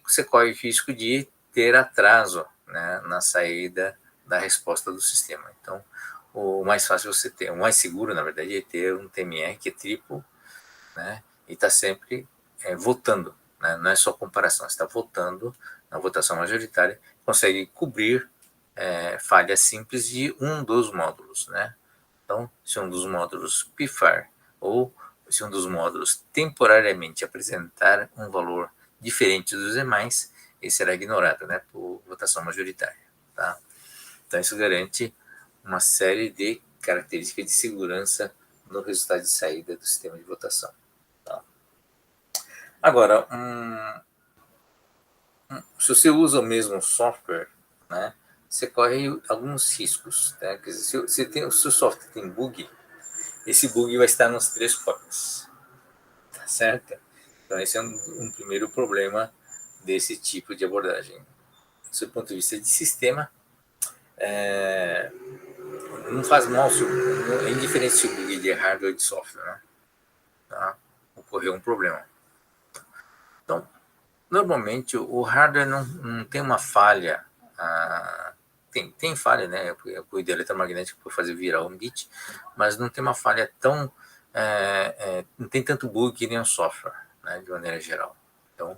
você corre o risco de ter atraso, né, na saída da resposta do sistema. Então, o mais fácil você ter, o mais seguro, na verdade, é ter um TMR que é triplo, né, e está sempre votando, né, não é só comparação, você está votando na votação majoritária, consegue cobrir falhas simples de um dos módulos, né? Então, se um dos módulos pifar ou se um dos módulos temporariamente apresentar um valor diferente dos demais, ele será ignorado, né, por votação majoritária. Tá? Então, isso garante uma série de características de segurança no resultado de saída do sistema de votação. Tá? Agora, se você usa o mesmo software, né, você corre alguns riscos. Né? Quer dizer, se o seu software tem bug, esse bug vai estar nos 3 forks. Tá certo? Então, esse é um primeiro problema desse tipo de abordagem. Do seu ponto de vista de sistema, não faz mal, é indiferente se o bug de hardware ou de software, né? Tá? Ocorreu um problema. Então, normalmente o hardware não tem uma falha, tem falha, né? Eu cuido de eletromagnética para fazer virar um bit, mas não tem uma falha tão, não tem tanto bug que nem um software, né? De maneira geral. Então,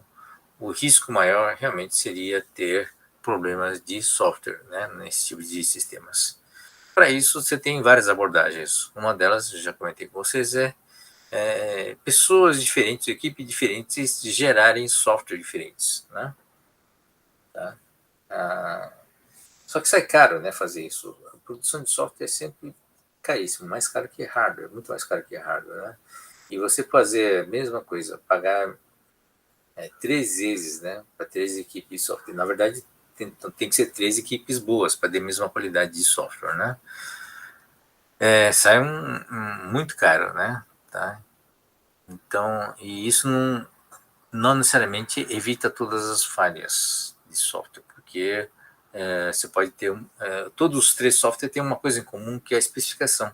o risco maior realmente seria ter problemas de software, né, nesse tipo de sistemas. Para isso, você tem várias abordagens. Uma delas, eu já comentei com vocês, pessoas diferentes, equipes diferentes gerarem software diferentes. Né? Tá? Só que sai caro, né, fazer isso. A produção de software é sempre caríssimo, mais caro que hardware, muito mais caro que hardware. Né? E você fazer a mesma coisa, pagar 3 vezes, né, para 3 equipes de software. Na verdade, tem que ser 3 equipes boas para ter a mesma qualidade de software, né? Sai muito caro, né? Tá? Então, e isso não necessariamente evita todas as falhas de software, porque você pode ter todos os 3 softwares têm uma coisa em comum, que é a especificação,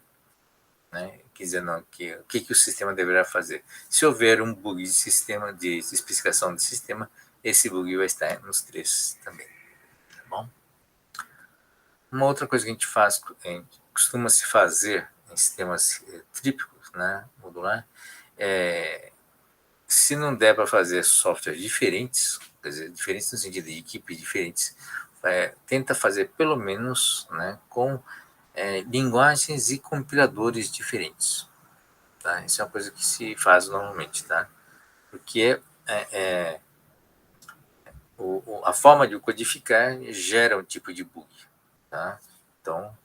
né? Quer dizer, não, o que o sistema deverá fazer. Se houver um bug de sistema, de especificação de sistema, esse bug vai estar nos 3 também, tá bom? Uma outra coisa que a gente faz, costuma se fazer em sistemas tríplicos, né, modular, se não der para fazer softwares diferentes, quer dizer, diferentes no sentido de equipes diferentes, tenta fazer pelo menos, né, com linguagens e compiladores diferentes. Tá? Isso é uma coisa que se faz normalmente, tá? Porque a forma de codificar gera um tipo de bug. Tá? Então,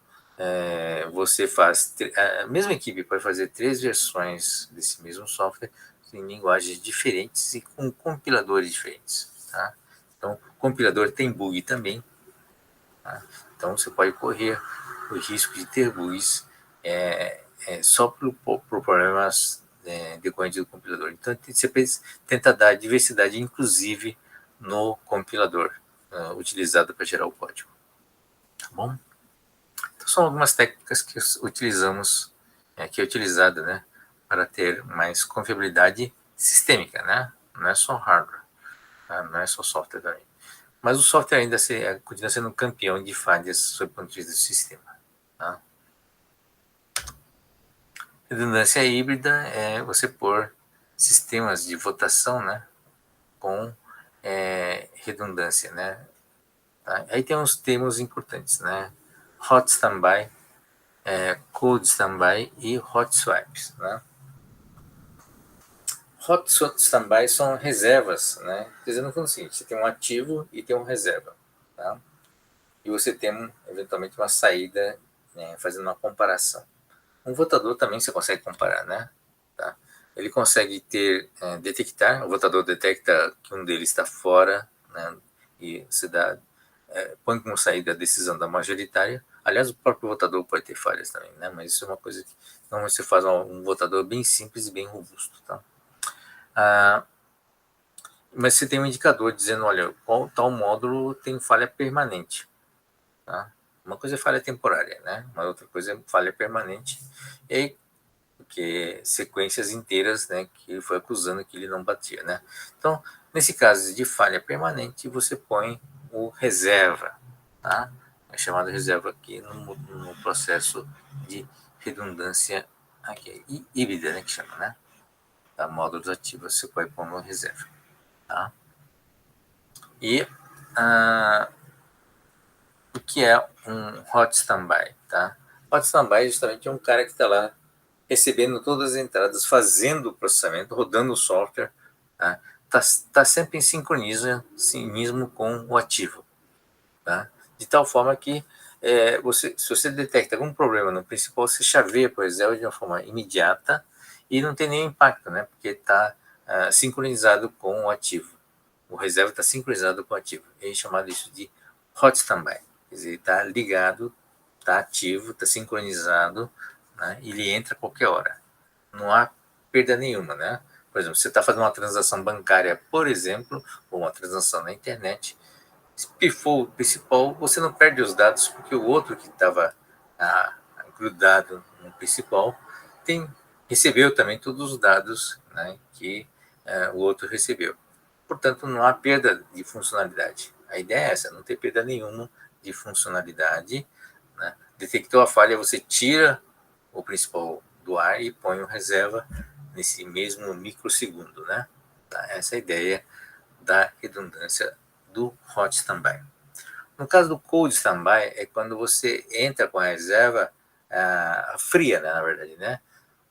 você faz... A mesma equipe pode fazer 3 versões desse mesmo software em linguagens diferentes e com compiladores diferentes. Tá? Então, o compilador tem bug também. Tá? Então, você pode correr o risco de ter bugs só por problemas decorrentes do compilador. Então, você tenta dar diversidade, inclusive, no compilador utilizado para gerar o código. Tá bom? Então, são algumas técnicas que utilizamos, que é utilizada, né, para ter mais confiabilidade sistêmica, né? Não é só hardware, tá? Não é só software também. Mas o software ainda continua sendo um campeão de falhas sob o ponto de vista do sistema. Tá? Redundância híbrida é você pôr sistemas de votação, né, com redundância, né? Tá? Aí tem uns termos importantes, né? Hot standby, cold standby e hot swaps, né? Hot standby são reservas, né? Dizendo o seguinte: você tem um ativo e tem um reserva, tá? E você tem eventualmente uma saída, né, fazendo uma comparação. Um votador também você consegue comparar, né? Tá? Ele consegue detectar, o votador detecta que um deles está fora, né? E se põe como saída a decisão da majoritária. Aliás, o próprio votador pode ter falhas também, né? Mas isso é uma coisa que normalmente você faz um votador bem simples e bem robusto, tá? Mas você tem um indicador dizendo, olha, qual tal módulo tem falha permanente, tá? Uma coisa é falha temporária, né? Uma outra coisa é falha permanente. E aí, porque sequências inteiras, né, que ele foi acusando que ele não batia, né? Então, nesse caso de falha permanente, você põe o reserva, tá? É chamado reserva aqui no processo de redundância aqui, híbrida, né, que chama, né? Tá? Módulos ativos, você pode pôr no reserva, tá? E o que é um hot standby, tá? Hot standby justamente é um cara que está lá recebendo todas as entradas, fazendo o processamento, rodando o software, tá sempre em sincronismo com o ativo, tá? De tal forma que se você detecta algum problema no principal, você chaveia para o reserva de uma forma imediata e não tem nenhum impacto, né? Porque está sincronizado com o ativo. O reserva está sincronizado com o ativo. A gente chama isso de hot standby. Quer dizer, está ligado, está ativo, está sincronizado, né? Ele entra a qualquer hora. Não há perda nenhuma, né? Por exemplo, você está fazendo uma transação bancária, por exemplo, ou uma transação na internet, se pifou o principal, você não perde os dados, porque o outro que estava grudado no principal recebeu também todos os dados, né, que o outro recebeu. Portanto, não há perda de funcionalidade. A ideia é essa, não ter perda nenhuma de funcionalidade, né? Detectou a falha, você tira o principal do ar e põe o reserva nesse mesmo microsegundo, né? Tá? Essa é a ideia da redundância do hot standby. No caso do cold standby, é quando você entra com a reserva fria, né, na verdade, né?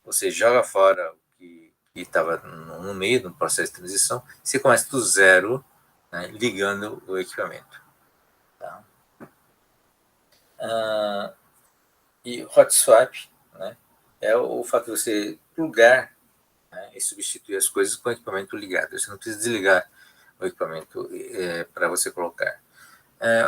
Você joga fora o que estava no meio do processo de transição, você começa do zero, né, ligando o equipamento. Tá? E hot swap, né, é o fato de você plugar, né, e substituir as coisas com o equipamento ligado. Você não precisa desligar o equipamento para você colocar.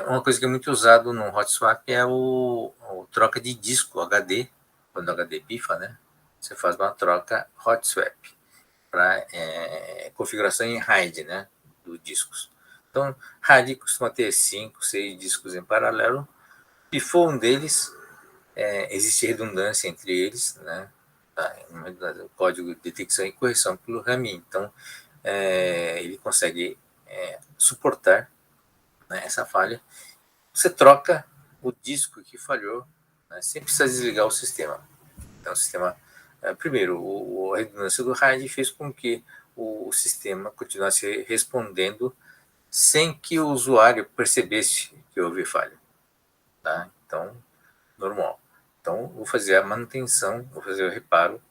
Uma coisa que é muito usado no hot swap é o troca de disco HD. Quando o HD pifa, né? Você faz uma troca hot swap para configuração em RAID, né? Dos discos. Então, RAID costuma ter 5, 6 discos em paralelo. Pifou um deles, existe redundância entre eles, né? Tá? O código de detecção e correção pelo RAMI. Então, ele consegue suportar, né, essa falha. Você troca o disco que falhou, né, sem precisar desligar o sistema. Então, o sistema, primeiro, a redundância do RAID fez com que o sistema continuasse respondendo sem que o usuário percebesse que houve falha. Tá? Então, normal. Então, vou fazer a manutenção, vou fazer o reparo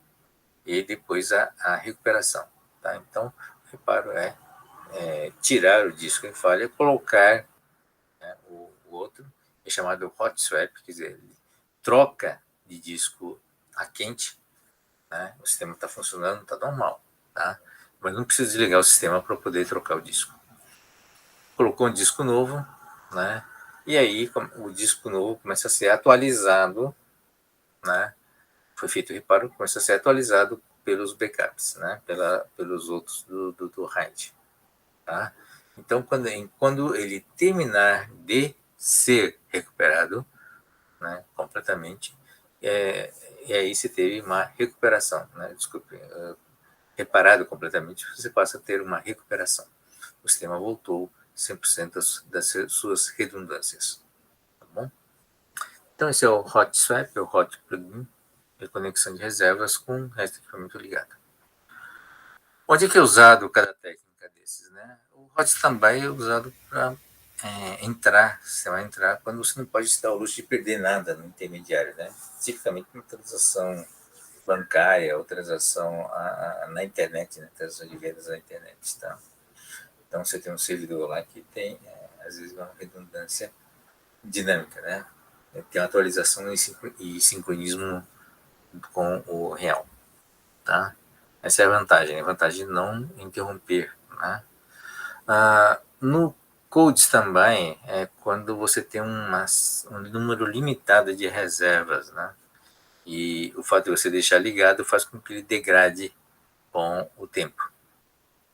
e depois a recuperação. Tá? Então, o reparo é tirar o disco em falha, colocar, né, o outro, é chamado hot swap, quer dizer, ele troca de disco a quente, né? O sistema está funcionando, está normal, tá? Mas não precisa desligar o sistema para poder trocar o disco. Colocou um disco novo, né? E aí o disco novo começa a ser atualizado, né? Foi feito o reparo, começa a ser atualizado pelos backups, né? Pelos outros do RAID, tá? Então, quando ele terminar de ser recuperado, né, completamente, e aí você teve uma recuperação, né? Desculpe, reparado completamente, você passa a ter uma recuperação. O sistema voltou 100% das suas redundâncias. Tá bom? Então, esse é o hot swap, o hot plugin de conexão de reservas com o resto do equipamento ligado. Onde é que é usado cada técnica desses, né? O hot standby é usado para entrar, você vai entrar quando você não pode se dar o luxo de perder nada no intermediário, né? Especificamente uma transação bancária ou transação na internet, né? Transação de vendas na internet, tá? Então você tem um servidor lá que tem, às vezes, uma redundância dinâmica, né? Tem uma atualização e sincronismo com o real, tá? Essa é a vantagem, a vantagem de não interromper, né? No cold standby é quando você tem um número limitado de reservas, né? E o fato de você deixar ligado faz com que ele degrade com o tempo,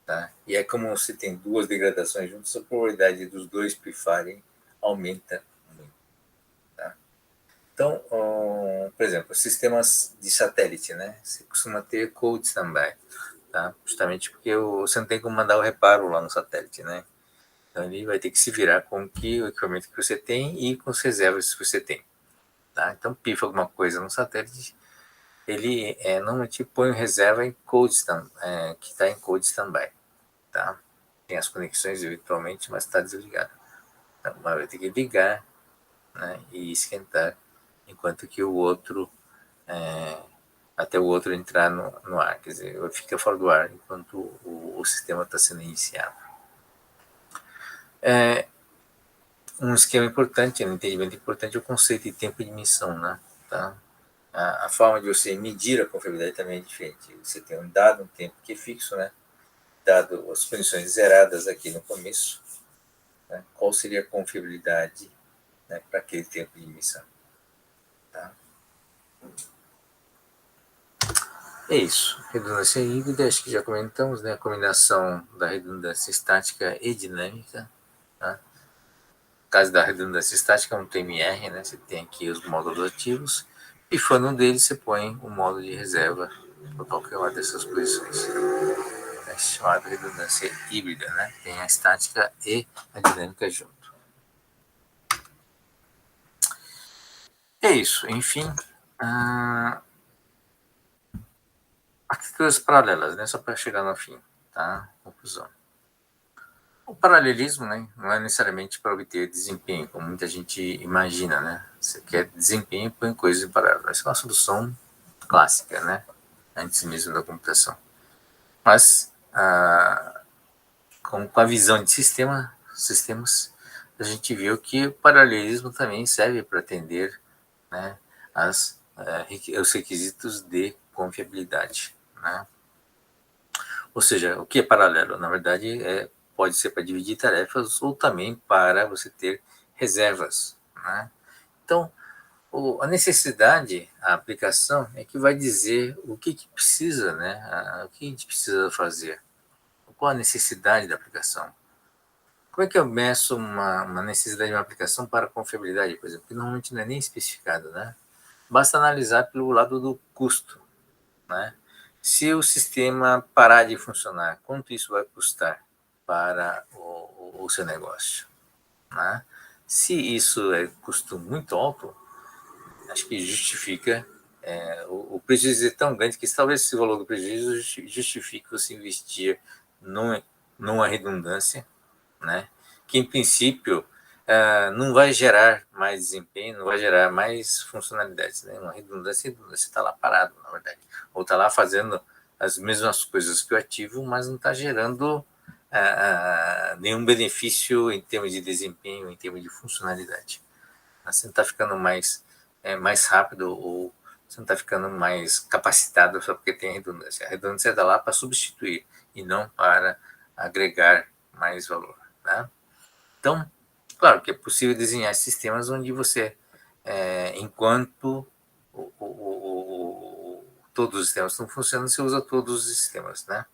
tá? E é como você tem duas degradações juntas, a probabilidade dos dois pifarem aumenta muito, tá? Então, por exemplo, sistemas de satélite, né? Você costuma ter cold standby, tá? Justamente porque você não tem como mandar o reparo lá no satélite, né? Então ele vai ter que se virar com o equipamento que você tem e com as reservas que você tem, tá? Então pifa alguma coisa no satélite, ele normalmente põe reserva em cold stand, que está em cold standby, tá? Tem as conexões eventualmente, mas está desligado. Então, vai ter que ligar, né, e esquentar, enquanto que o outro, até o outro entrar no ar, quer dizer, fica fora do ar enquanto o sistema está sendo iniciado. Um esquema importante, um entendimento importante é o conceito de tempo de missão, né? Tá? A forma de você medir a confiabilidade também é diferente. Você tem um tempo que é fixo, né? Dado as condições zeradas aqui no começo, né? Qual seria a confiabilidade, né, para aquele tempo de missão? Tá? É isso. Redundância híbrida, acho que já comentamos, né? A combinação da redundância estática e dinâmica. Tá? No caso da redundância estática, é um TMR, né? Você tem aqui os módulos ativos. Pifando um deles, você põe o módulo de reserva para qualquer uma dessas posições. É chamado redundância híbrida, né? Tem a estática e a dinâmica junto. É isso. Enfim, arquiteturas paralelas, né? Só para chegar no fim, tá? Conclusão. O paralelismo, né, não é necessariamente para obter desempenho, como muita gente imagina, né? Você quer desempenho, põe coisas em paralelo. Essa é uma solução clássica, né? Antes mesmo da computação. Mas, com a visão de sistemas, a gente viu que o paralelismo também serve para atender, né, os requisitos de confiabilidade, né? Ou seja, o que é paralelo? Na verdade, é pode ser para dividir tarefas ou também para você ter reservas, né? Então, a necessidade, a aplicação, é que vai dizer o que precisa, né? O que a gente precisa fazer. Qual a necessidade da aplicação? Como é que eu meço uma necessidade de uma aplicação para confiabilidade, por exemplo? Que normalmente não é nem especificado, né? Basta analisar pelo lado do custo, né? Se o sistema parar de funcionar, quanto isso vai custar para o seu negócio, né? Se isso é custo muito alto, acho que justifica, o prejuízo é tão grande que talvez esse valor do prejuízo justifique você investir numa redundância, né? Que em princípio não vai gerar mais desempenho, não vai gerar mais funcionalidades, né? Uma redundância está lá parado, na verdade, ou está lá fazendo as mesmas coisas que o ativo, mas não está gerando nenhum benefício em termos de desempenho, em termos de funcionalidade. Você não está ficando mais rápido, ou você não está ficando mais capacitado só porque tem redundância. A redundância está lá para substituir e não para agregar mais valor, né? Então, claro que é possível desenhar sistemas onde você, enquanto todos os sistemas estão funcionando, você usa todos os sistemas, né?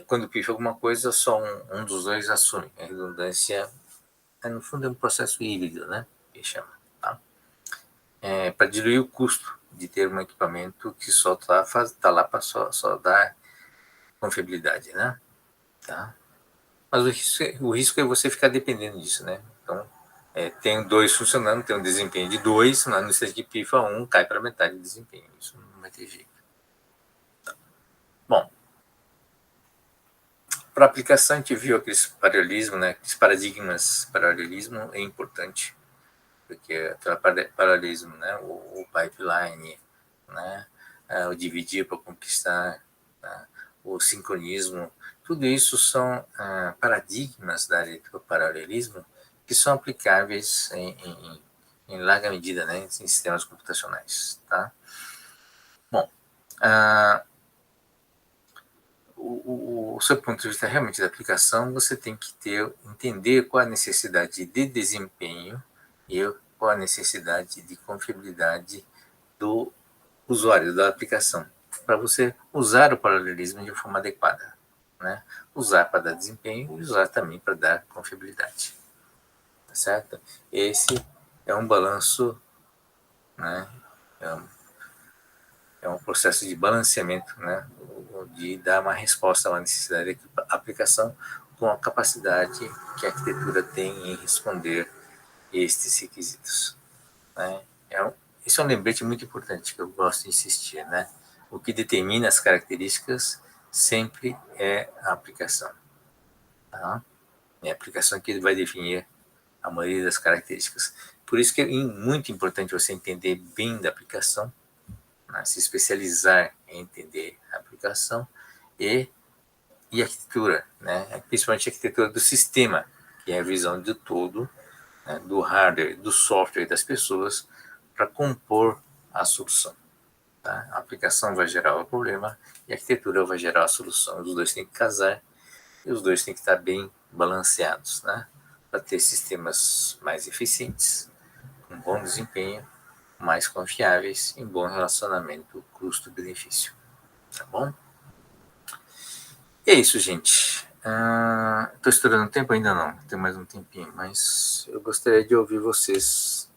Quando pifa alguma coisa, só um dos dois assume. A redundância, no fundo, é um processo híbrido, né? Que chama, tá? Para diluir o custo de ter um equipamento que só está lá para só dar confiabilidade, né? Tá? Mas o risco é você ficar dependendo disso, né? Então, tem dois funcionando, tem um desempenho de 2, no instante que pifa um, cai para metade do desempenho. Isso não vai ter jeito. Tá. Bom, para aplicação, a gente viu aqueles paralelismos, né? Aqueles paradigmas. Paralelismo é importante, porque paralelismo, né? O pipeline, né? O dividir para conquistar, tá? O sincronismo, tudo isso são paradigmas da área do paralelismo que são aplicáveis em larga medida, né, em sistemas computacionais, tá? Bom, o seu ponto de vista realmente da aplicação, você tem que entender qual a necessidade de desempenho e qual a necessidade de confiabilidade do usuário, da aplicação, para você usar o paralelismo de forma adequada, né? Usar para dar desempenho e usar também para dar confiabilidade, tá certo? Esse é um balanço, né? É um processo de balanceamento, né? De dar uma resposta a uma necessidade da aplicação com a capacidade que a arquitetura tem em responder estes requisitos, né? Esse é um lembrete muito importante que eu gosto de insistir, né? O que determina as características sempre é a aplicação, tá? É a aplicação que vai definir a maioria das características. Por isso que é muito importante você entender bem da aplicação, né? Se especializar em entender a aplicação e arquitetura, né? Principalmente a arquitetura do sistema, que é a visão do todo, né? Do hardware, do software das pessoas para compor a solução. Tá? A aplicação vai gerar o problema e a arquitetura vai gerar a solução. Os dois têm que casar e os dois têm que estar bem balanceados, né? Para ter sistemas mais eficientes, com bom desempenho, mais confiáveis e bom relacionamento custo-benefício. Tá bom? E é isso, gente. Estou estourando tempo? Ainda não, tem mais um tempinho, mas eu gostaria de ouvir vocês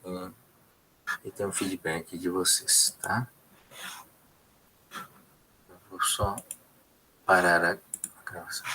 e ter um feedback de vocês, tá? Eu vou só parar a gravação.